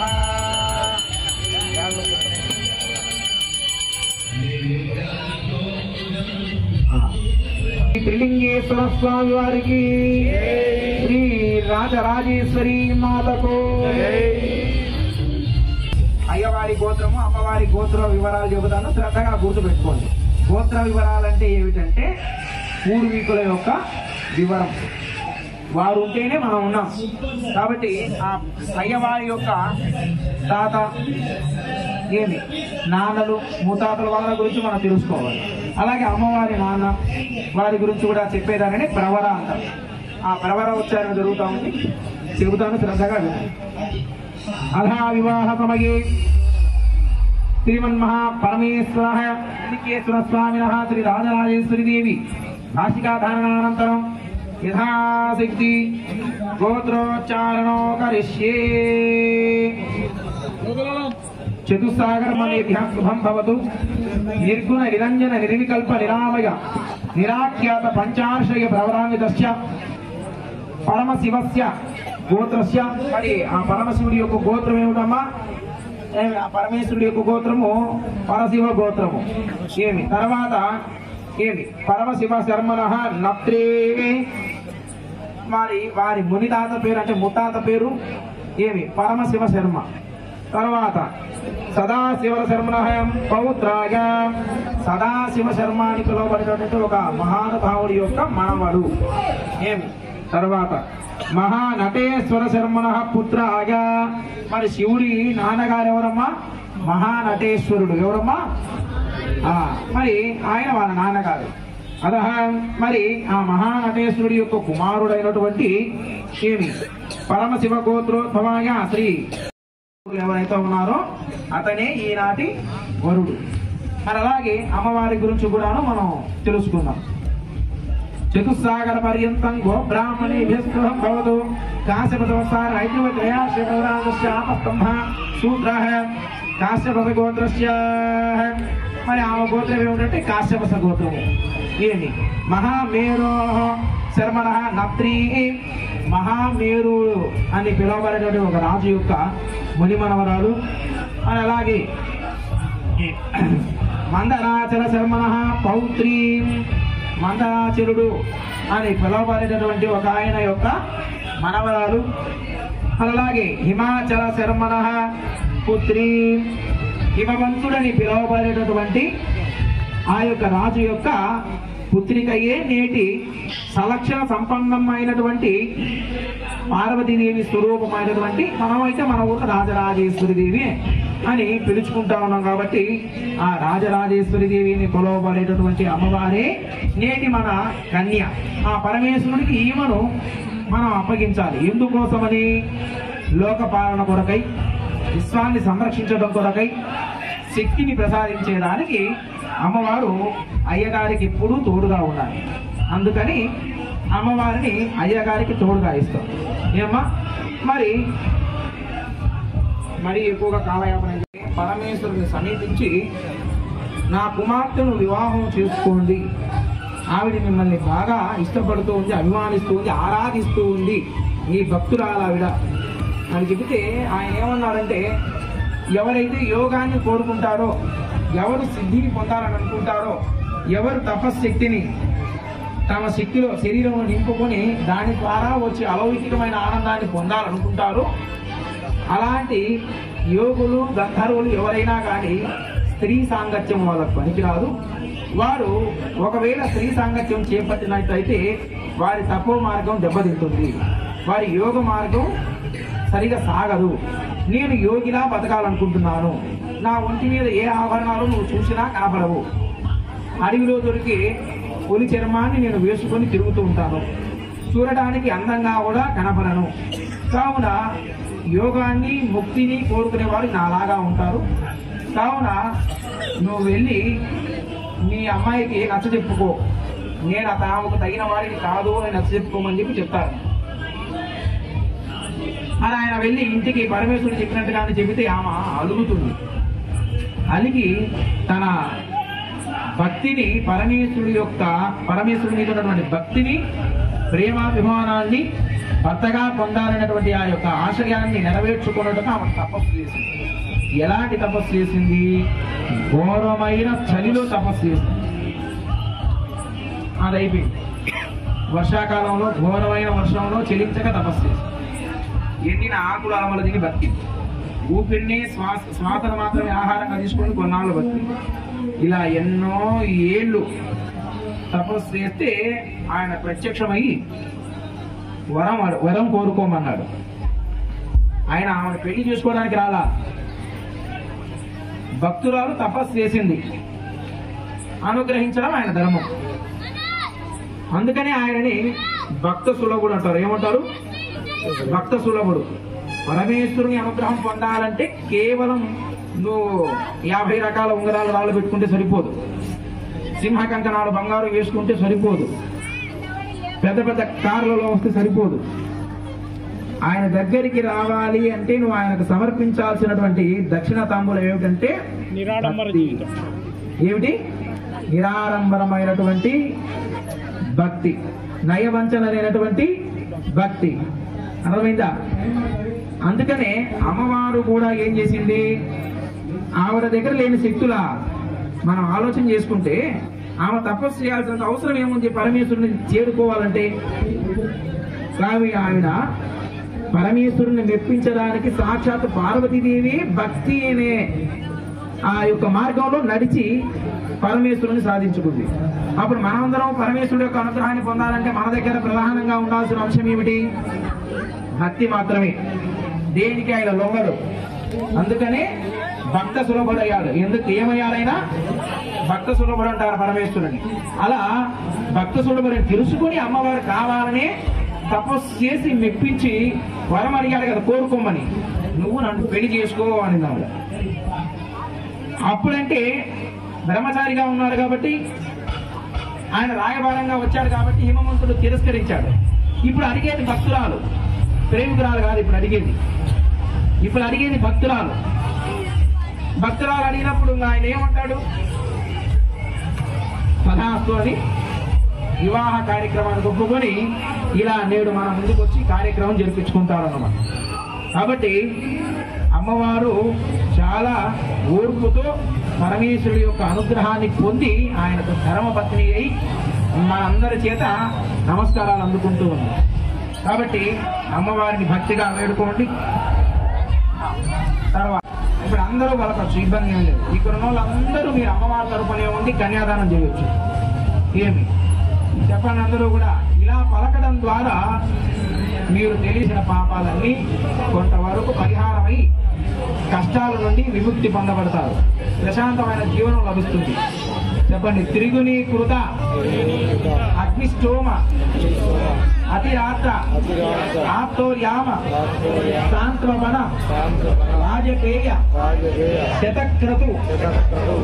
త్రిలింగేశ్వర స్వామి వారికి, శ్రీ రాజరాజేశ్వరి మాతకు. అయ్యవారి గోత్రము అమ్మవారి గోత్ర వివరాలు చెబుతాను, శ్రద్ధగా గుర్తుపెట్టుకోండి. గోత్ర వివరాలంటే ఏమిటంటే పూర్వీకుల యొక్క వివరం, వారు ఉంటేనే మనం ఉన్నాం. కాబట్టి ఆ అయ్యవారి యొక్క తాత ఏమి నాన్నలు ముతాతల వాళ్ళ గురించి మనం తెలుసుకోవాలి. అలాగే అమ్మవారి నాన్న వారి గురించి కూడా చెప్పేదానిని ప్రవర అంటారు. ఆ ప్రవర ఉచ్చారణ జరుగుతూ ఉంది, చెబుతాను, శ్రద్ధగా వినండి. అధా వివాహ సమయే శ్రీమన్మహా పరమేశ్వర లింగేశ్వర స్వామినః శ్రీ రాజరాజేశ్వరి దేవి భాషికాధారణానంతరం యథాశక్తి గోత్రోచ్చారణో కరిష్యే. చతుస్సాగరమనేభ్యః శుభం భవతు. నిర్గుణ నిరంజన నిర్వికల్ప నిరామయ నిరాఖ్యాత పంచాశ్రయ ప్రవరాన్వితస్య పరమశివస్య గోత్రస్య. మరి ఆ పరమశివుడి యొక్క గోత్రం ఏమిటమ్మా? ఆ పరమేశ్వరుడి యొక్క గోత్రము పరశివ గోత్రము. ఏమి తర్వాత ఏమి పరమశివ శర్మనః నత్రే. మరి వారి మునితాత పేరు అంటే ముత్తాత పేరు ఏమి పరమశివ శర్మ. తర్వాత సదాశివ శర్మనః పౌత్రాయ. సదాశివ శర్మ అని పిలువబడినటువంటి ఒక మహానుభావుడి యొక్క మనవడు. ఏమి తర్వాత మహానటేశ్వర శర్మనః పుత్రాయ. మరి శివుడి నాన్నగారు ఎవరమ్మా? మహానటేశ్వరుడు. ఎవరమ్మా? మరి ఆయన వాళ్ళ నాన్నగారు. అద మరి ఆ మహానటేశ్వరుడి యొక్క కుమారుడైనటువంటి ఏమి పరమశివ గోత్రోద్భవాయ శ్రీ ఎవరైతే ఉన్నారో అతనే ఈనాటి వరుడు. మరి అలాగే అమ్మవారి గురించి కూడాను మనం తెలుసుకుందాం. చతుస్సాగర పర్యంతం గో బ్రాహ్మణేభ్యః భవతు. కాశ్యప సంవత్సర ఐక్యవత్రయాస్తంభ సూత్ర కాశ్యప గోత్రస్య. మరి ఆమె గోత్రం ఏమిటంటే కాశ్యప గోత్రము. ఏమి మహామేరో శర్మణ నత్రి. మహామేరు అని పిలువబడేటువంటి ఒక రాజు యొక్క ముని మనవరాలు. అని అలాగే మందరాచల శర్మణ పౌత్రీ. మందరాచరుడు అని పిలువబడేటటువంటి ఒక ఆయన యొక్క మనవరాలు. అలాగే హిమాచల శర్మణ పుత్రి. హిమవంతుడని పిలువబడేటటువంటి ఆ యొక్క రాజు యొక్క పుత్రికయే నేటి సలక్షణ సంపన్నమైనటువంటి పార్వతీదేవి స్వరూపమైనటువంటి మనమైతే మన ఊరు రాజరాజేశ్వరి దేవి అని పిలుచుకుంటా ఉన్నాం. కాబట్టి ఆ రాజరాజేశ్వరి దేవిని కొలవబడేటటువంటి అమ్మవారే నేటి మన కన్య. ఆ పరమేశ్వరుడికి ఈమెను మనం అప్పగించాలి. ఎందుకోసమని? లోక పాలన కొరకై, విశ్వాన్ని సంరక్షించడం కొరకై, శక్తిని ప్రసాదించేదానికి అమ్మవారు అయ్యగారికి ఎప్పుడూ తోడుగా ఉండాలి. అందుకని అమ్మవారిని అయ్యగారికి తోడుగా ఇస్తాం. ఏమ్మా మరి ఎక్కువగా కాలయాపన పరమేశ్వరుని సమీపించి నా కుమార్తెను వివాహం చేసుకోండి, ఆవిడ మిమ్మల్ని బాగా ఇష్టపడుతూ ఉంది, అభిమానిస్తూ ఉంది, ఆరాధిస్తూ ఉంది, నీ భక్తురాలు ఆవిడ అని చెబితే ఆయన ఏమన్నాడంటే, ఎవరైతే యోగాన్ని కోరుకుంటారో, ఎవరు సిద్ధిని పొందాలని అనుకుంటారో, ఎవరు తపశ్శక్తిని తమ శక్తిలో శరీరంలో నింపుకొని దాని ద్వారా వచ్చే అలౌకికమైన ఆనందాన్ని పొందాలనుకుంటారో, అలాంటి యోగులు గంధర్వులు ఎవరైనా కానీ స్త్రీ సాంగత్యం వాళ్ళకు పనికిరాదు. వారు ఒకవేళ స్త్రీ సాంగత్యం చేపట్టినట్లయితే వారి తపో మార్గం దెబ్బతింటుంది, వారి యోగ మార్గం సరిగా సాగదు. నేను యోగిలా బతకాలనుకుంటున్నాను, నా ఒంటి మీద ఏ ఆభరణాలు నువ్వు చూసినా కనపడవు, అడవిలో దొరికి పులి చర్మాన్ని నేను వేసుకొని తిరుగుతూ ఉంటాను, చూడడానికి అందంగా కూడా కనపడను, కావున యోగాన్ని ముక్తిని కోరుకునే వారు నాలాగా ఉంటారు, కావున నువ్వు వెళ్ళి నీ అమ్మాయికి నచ్చ చెప్పుకో, నేను తాముకు తగిన వాడిని కాదు అని నచ్చ చెప్పుకోమని చెప్పి చెప్తారు. అని ఆయన వెళ్ళి ఇంటికి పరమేశ్వరుడు చెప్పినట్టుగానే చెబితే ఆమె అలుగుతుంది. అలిగి తన భక్తిని పరమేశ్వరుడి మీద ఉన్నటువంటి భక్తిని, ప్రేమాభిమానాన్ని భర్తగా పొందాలనేటువంటి ఆ యొక్క ఆశయాన్ని నెరవేర్చుకున్నట్టుగా ఆమె తపస్సు చేసింది. ఎలాంటి తపస్సు చేసింది? ఘోరమైన చలిలో తపస్సు చేసింది. అది అయిపోయింది. వర్షాకాలంలో ఘోరమైన వర్షంలో చెలించక తపస్సు చేసింది. ఎండిన ఆకులు అలమల దిగి బతికింది. ఊపిరిని శ్వాసను మాత్రమే ఆహారంగా తీసుకొని కొన్నాళ్ళు బతికింది. ఇలా ఎన్నో ఏళ్ళు తపస్సు చేస్తే ఆయన ప్రత్యక్షమయ్యి వరం కోరుకోమన్నాడు. ఆయన ఆమెను పెళ్లి చేసుకోవడానికి రాలా, భక్తురాలు తపస్సు చేసింది, అనుగ్రహించడం ఆయన ధర్మం. అందుకనే ఆయనని భక్త సులభుడు అంటారు. ఏమంటారు? భక్త సులభుడు. పరమేశ్వరుని అనుగ్రహం పొందాలంటే కేవలం నువ్వు 50 రకాల ఉంగరాలు రాళ్ళు పెట్టుకుంటే సరిపోదు, సింహ కంకణాలు బంగారు వేసుకుంటే సరిపోదు, పెద్ద పెద్ద కార్లలో వస్తే సరిపోదు. ఆయన దగ్గరికి రావాలి అంటే నువ్వు ఆయనకు సమర్పించాల్సినటువంటి దక్షిణ తాంబూలం ఏమిటంటే ఏమిటి? నిరాడంబరమైనటువంటి భక్తి, నయవంచన లేనటువంటి భక్తి. అర్థమైందా? అందుకనే అమ్మవారు కూడా ఏం చేసింది? ఆవిడ దగ్గర లేని శక్తులా మనం ఆలోచన చేసుకుంటే ఆమె తపస్సు చేయాల్సిన అవసరం ఏముంది? పరమేశ్వరుని చేరుకోవాలంటే ఆవిడ పరమేశ్వరుని మెప్పించడానికి సాక్షాత్ పార్వతీదేవి భక్తి అనే ఆ యొక్క మార్గంలో నడిచి పరమేశ్వరుని సాధించుకుంది. అప్పుడు మనమందరం పరమేశ్వరుడు యొక్క అనుగ్రహాన్ని పొందాలంటే మన దగ్గర ప్రధానంగా ఉండాల్సిన అంశం ఏమిటి? భక్తి మాత్రమే. దేనికి ఆయన లొంగడు. అందుకనే భక్త సులభుడయ్యాడు. ఎందుకు ఏమయ్యాడైనా? భక్త సులభుడు అంటారు పరమేశ్వరుని. అలా భక్త సులభుడిని తెలుసుకుని అమ్మవారు కావాలనే తపస్సు చేసి మెప్పించి వరం అడిగాడు కదా, కోరుకోమని. నువ్వు నన్ను పెళ్లి చేసుకో అనిందాడు. అప్పుడంటే బ్రహ్మచారిగా ఉన్నాడు కాబట్టి, ఆయన రాయబారంగా వచ్చాడు కాబట్టి హిమవంతుడు తిరస్కరించాడు. ఇప్పుడు అడిగేది భక్తురాలు, ప్రేమికురాలు కాదు. ఇప్పుడు అడిగేది భక్తురాలు. భక్తురాలు అడిగినప్పుడు ఆయన ఏమంటాడు? సదాస్తు అని వివాహ కార్యక్రమాన్ని ఒప్పుకొని ఇలా నేడు మన ముందుకు వచ్చి కార్యక్రమం జరిపించుకుంటారు అన్నమాట. కాబట్టి అమ్మవారు చాలా ఓర్పుతో పరమేశ్వరుడి యొక్క అనుగ్రహాన్ని పొంది ఆయనకు ధర్మపత్ని అయి మనందరి చేత నమస్కారాలు అందుకుంటూ ఉంది. కాబట్టి అమ్మవారిని భక్తిగా వేడుకోండి. తర్వాత ఇప్పుడు అందరూ పలకచ్చు, ఇబ్బంది ఏం లేదు. ఇక్కడ ఉన్న వాళ్ళందరూ మీరు అమ్మవారి తరపునే ఉండి కన్యాదానం చేయొచ్చు. ఏమి చెప్పండి అందరూ కూడా. ఇలా పలకడం ద్వారా మీరు తెలిసిన పాపాలన్నీ కొంతవరకు పరిహారమై కష్టాల నుండి విముక్తి పొందబడతారు, ప్రశాంతమైన జీవనం లభిస్తుంది. చెప్పండి. త్రిగుణీకృత అగ్నిష్టోమ అతిరాత్ర ఆప్తోర్యామ సాంత్వన రాజపేయ శతక్రతు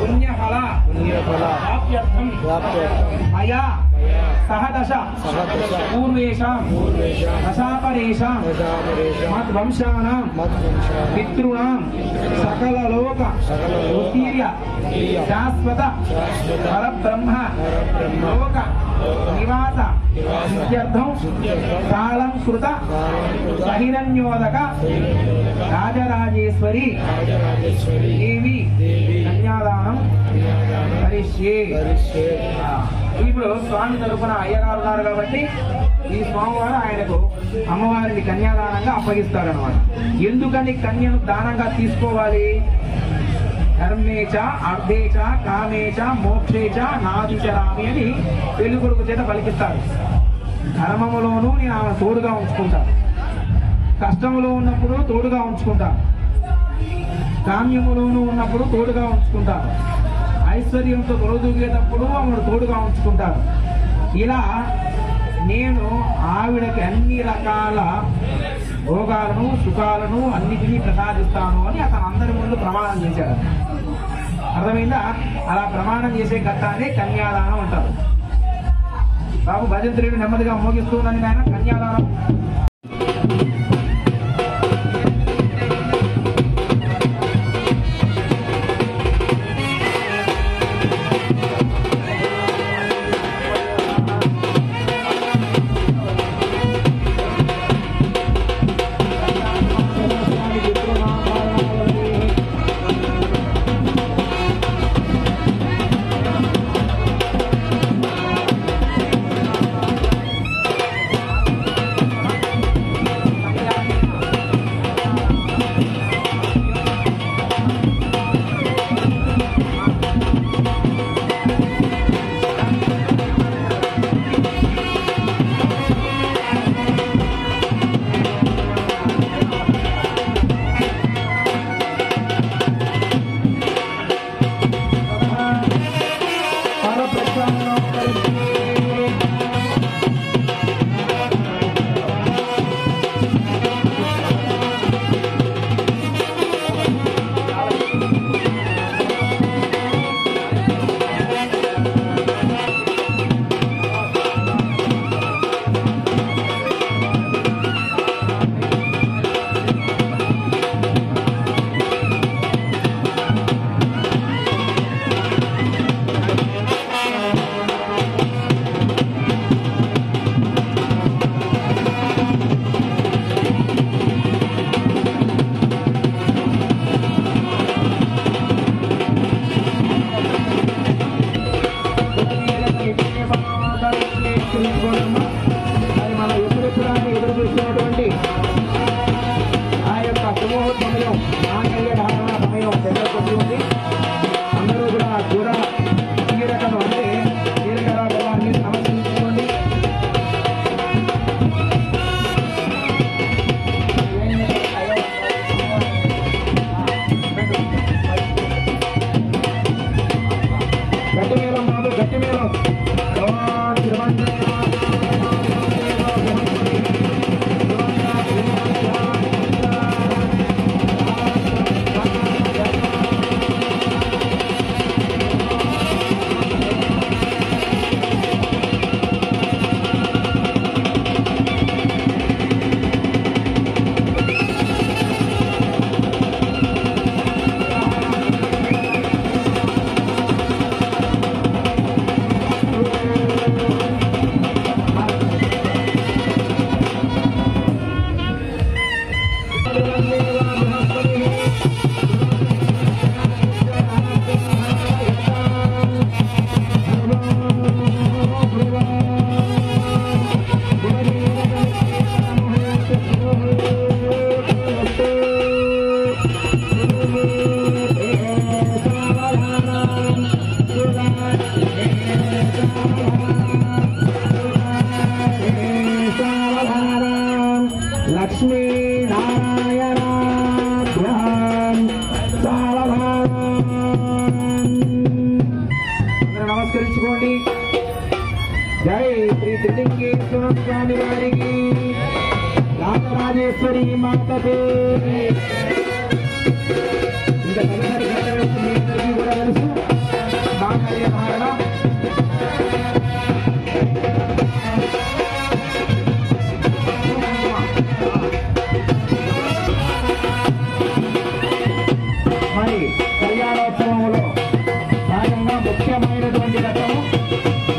పుణ్యఫల ప్రాప్త్యర్థం మయా సహదశ పూర్వేషాం దశాపరేషాం మద్వంశానాం పితృణాం సకలలోక ఉత్తీర్య శాశ్వత పరబ్రహ్మ లోక నివాస సిద్ధ్యర్థం కాలం కృత సహిరణ్యోదక రాజరాజేశ్వరి దేవి కన్యాదానం కరిష్యే. ఇప్పుడు స్వామి తరపున అయ్యగారు ఉన్నారు కాబట్టి ఈ స్వామివారు ఆయనకు అమ్మవారిని కన్యాదానంగా అప్పగిస్తారనమాట. ఎందుకని కన్యను దానంగా తీసుకోవాలి? ధర్మేచ అర్థేచ కామేచ మోక్షేచ నాదిచరామి అని పెళ్లి కొడుకు చేత పలికిస్తారు. ధర్మములోనూ నేను ఆమె తోడుగా ఉంచుకుంటాను, కష్టములో ఉన్నప్పుడు తోడుగా ఉంచుకుంటాను, కామ్యములోనూ ఉన్నప్పుడు తోడుగా ఉంచుకుంటాను, ఐశ్వర్యంతో తొలదూగేటప్పుడు ఆమెను తోడుగా ఉంచుకుంటాను. ఇలా నేను ఆవిడకి అన్ని రకాల భోగాలను సుఖాలను అన్నిటినీ ప్రసాదిస్తాను అని అతను అందరి ముందు ప్రమాణం చేశాడు. అర్థమైందా? అలా ప్రమాణం చేసే ఘట్టాన్ని కన్యాదానం అంటారు. బాబు భజంత్రుడు నెమ్మదిగా మోగిస్తున్నాను ఆయన కన్యాదానం. గట్టి మేళం. జై శ్రీ త్రిలింగేశ్వర స్వామి వారికి రాజరాజేశ్వరి మాతకు ఇంకా తదుపరి ఘట్టం మీ అందరికీ కూడా తెలుసు మాంగళ్య ధారణ మరి కళ్యాణోత్సవంలో భాగంగా ముఖ్యమైనటువంటి ఘట్టము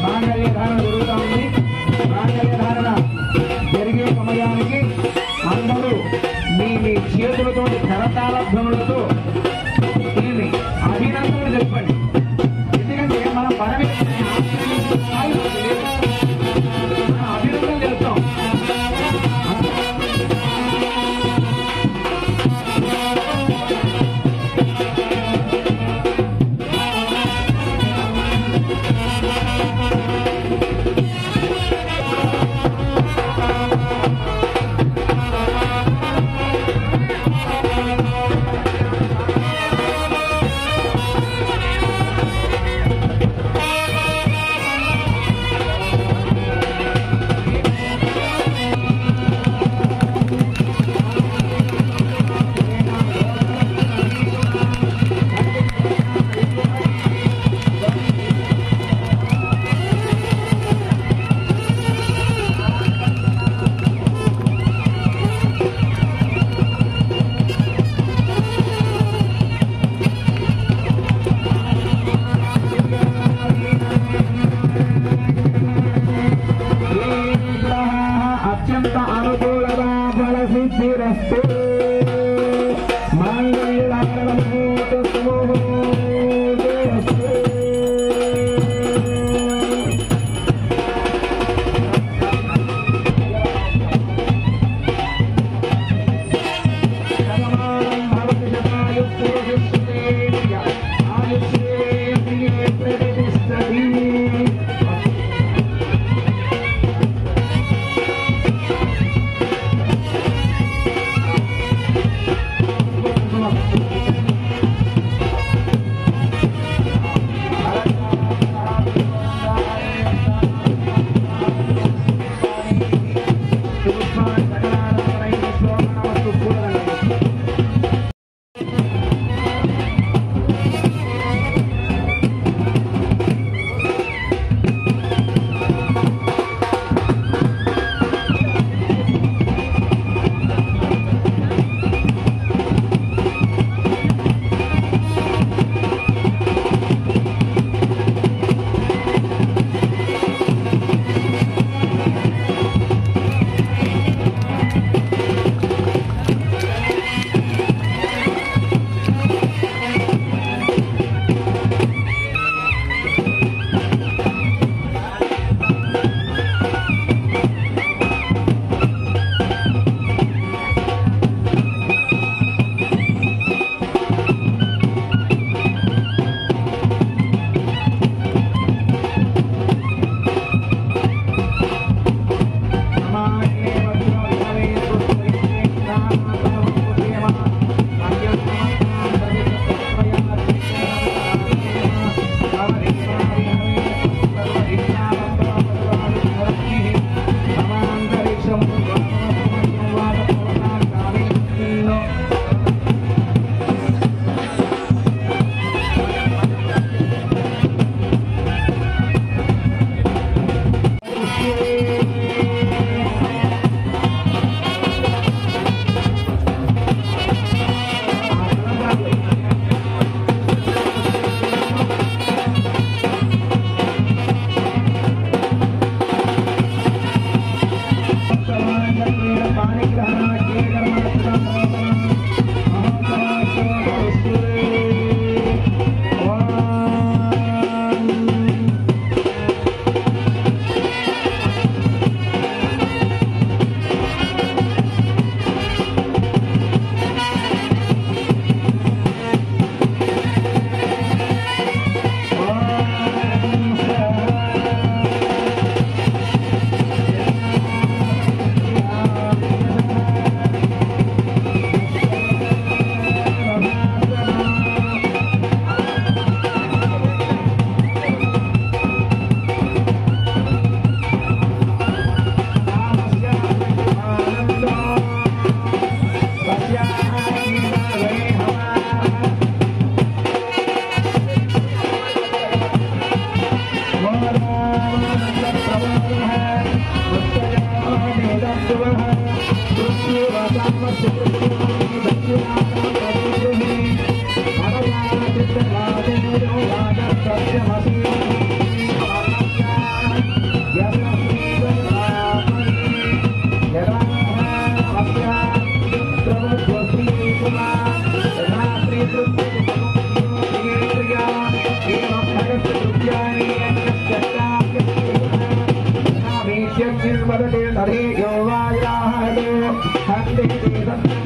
మాంగళ్య ధారణ జరుగుతూ ఉంది. మాంగళ్య ధారణ జరిగే సమయానికి అందరూ మీ చేతులతో కరతాళ ధ్వనులతో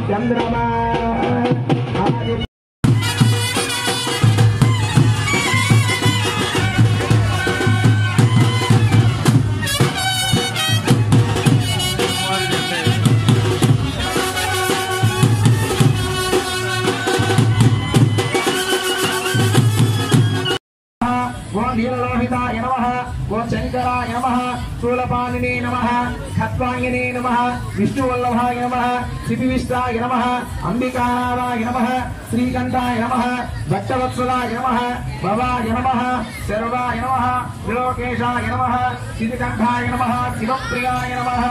चंद्रमा नीललोहिताय नमः ओं शंकराय नमः शूलपाणिने नमः खट्वांगिने नमः विष्णुवल्लभाय नमः शिपिविष्टाय नमः अंबिकानाथाय नमः श्रीकंठाय नमः भक्तवत्सलाय नमः भवाय नमः सर्वाय नमः त्रिलोकेशाय नमः शिवकंठाय नमः शिवप्रियाय नमः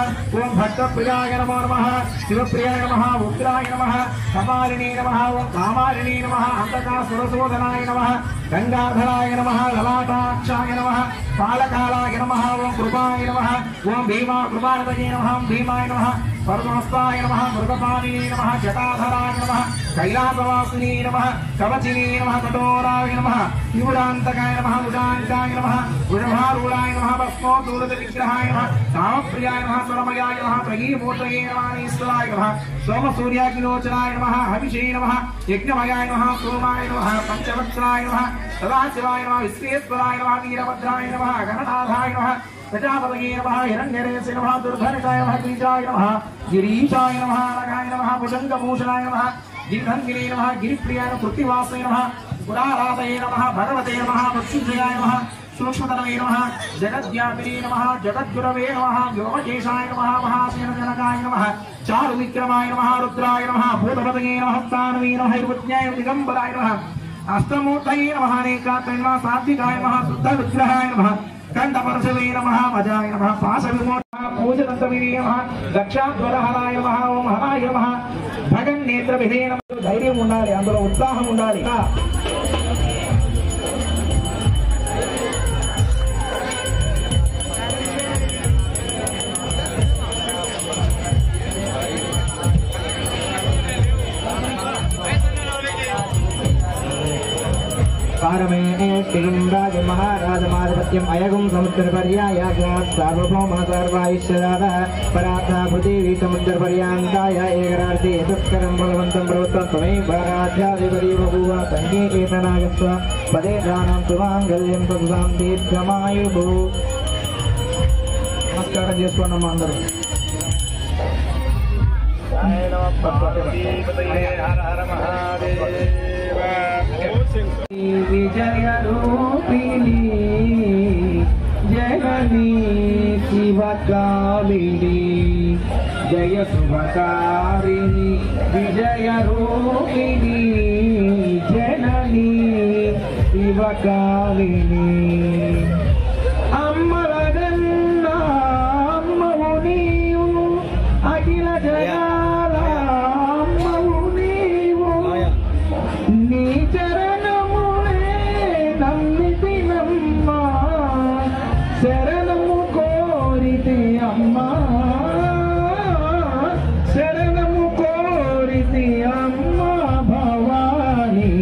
ओं भक्तप्रियाय नमो नमः शिवप्रियाय नमः उग्राय नमः कपालिने नमः ओं कामालिने नमः अंधकासुरशोधनाय नमः गंगाधराय नमः ललाटाक्षाय नमः कालकालाय नमः ओं कृपाय नमः ओं भीमा कृपाणतये नमः भीमाय नमः परमहस्ताय नमः मृगपाणिने नमः जटाधराय नमः कैलासवासिने नमः कवचिने नमः कठोराय नमः युवरान्तकाय नमः उदान्ताय नमः वृषभारूढाय नमः भस्मोद्धूलविग्रहाय नमः कामप्रियाय नमः स्वरमयाय नमः प्रगीमूर्तये नमः ईश्वराय नमः सोमसूर्याग्निलोचनाय नमः हविषे नमः यज्ञमयाय नमः सोमाय नमः पंचवत्सराय नमः सदाशिवाय नमः विश्वेश्वराय नमः वीरभद्राय नमः गणनाथाय नमः प्रजापतये नमः हिरण्यरेशे नमः दुर्धर्षाय नमः गिरिजाय नमः गिरीशाय नमः नगाय नमः भुजङ्गभूषणाय नमः गिरिधन्विने नमः गिरिप्रियाय पृथ्वीवासे नमः पुराराधये नमः भगवते नमः मत्स्युञ्जयाय नमः सूक्ष्मतनवे नमः जगद्व्यापिने नमः जगद्गुरवे नमः व्योमकेशाय नमः महासेनजनकाय नमः चारुविक्रमाय नमः रुद्राय नमः भूतपतये नमः स्थानवे नमः हिरण्यज्ञाय दिगम्बराय नमः अष्टमूर्तये नमः अनेकात्मने नमः सात्विकाय नमः शुद्धविग्रहाय नमः कंठपर्शवे नमः मजाय नमः पाशविमोचनाय पूजनन्तविने नमः दक्षाध्वरहराय नमः ओं हराय नमः भगन्नेत्रविधे नमः धैर्యం ఉండాలి అందులో ఉత్సాహం ఉండాలి राज महाराज माधवत्यम अयगुम समुद्र पर्याय सार्वभौम सर्वाईश्वराः पराथा पृथिवी समुद्र पर्यांताय एकरार्थे तत्करं बलवन्तं प्रवृत्तं त्वमेव राज्याधिपति बभूव तन्ये एतनागस्व पदे दानं सुमाङ्गल्यं तत्सां दीर्घमायुः नमस्कारं చేసుకోండి అందరూ विजय रूपिणी जननी शिवकालिनी जय शुभकारिणी विजय रूपिणी जननी शिवकालिनी अम्मलगन्ना अम्मवु नीवु अखिल जगाल अम्मवु नीवु नी శరణము కోరితే అమ్మా శరణము కోరితే అమ్మా భవానీ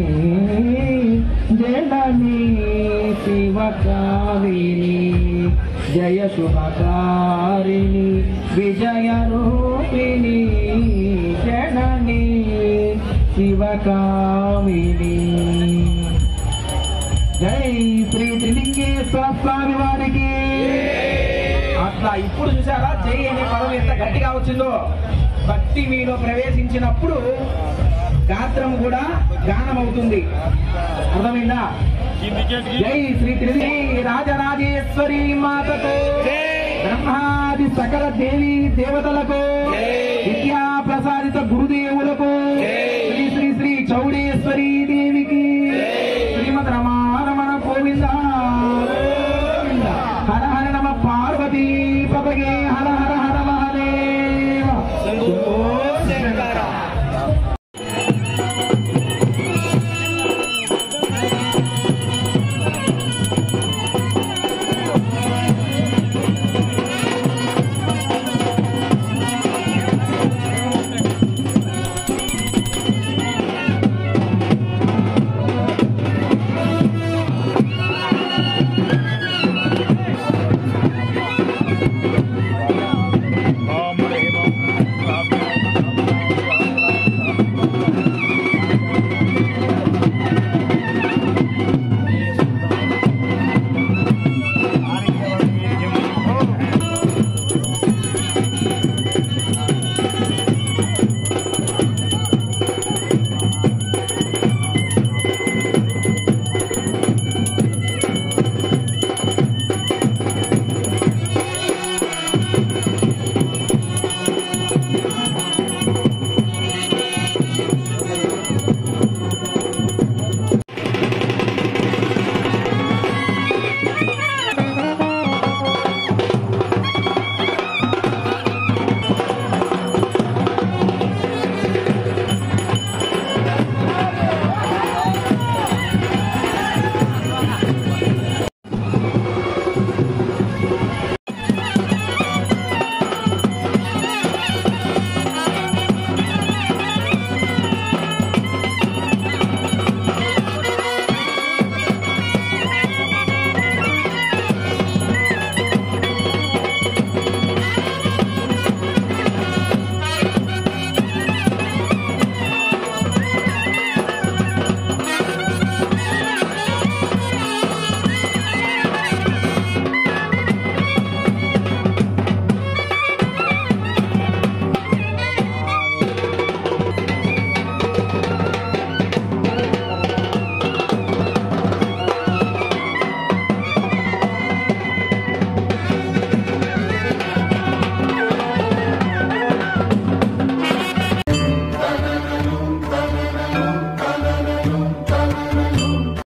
జననీ శివకాలిని జయ శుభకారిణి విజయ రూపిణి జననీ శివకామిని జై శ్రీ త్రిలింగేశ్వర స్వామి వారికి. అట్లా ఇప్పుడు చూసారా జై అనే పదం ఎంత గట్టిగా వచ్చిందో. భక్తి మీలో ప్రవేశించినప్పుడు గాత్రం కూడా గానం అవుతుంది. అర్థమైందా? జై శ్రీ త్రిలింగే రాజరాజేశ్వరి మాతకు బ్రహ్మాది సకల దేవి దేవతలకు విద్యా ప్రసాదిత గురుదేవులకు శ్రీ శ్రీ శ్రీ చౌడేశ్వరి దేవికి శ్రీమద్ రమారమణ గోవింద హర హర నమ పార్వతీ పతగే హర హర హర మహాదేవ. శంభో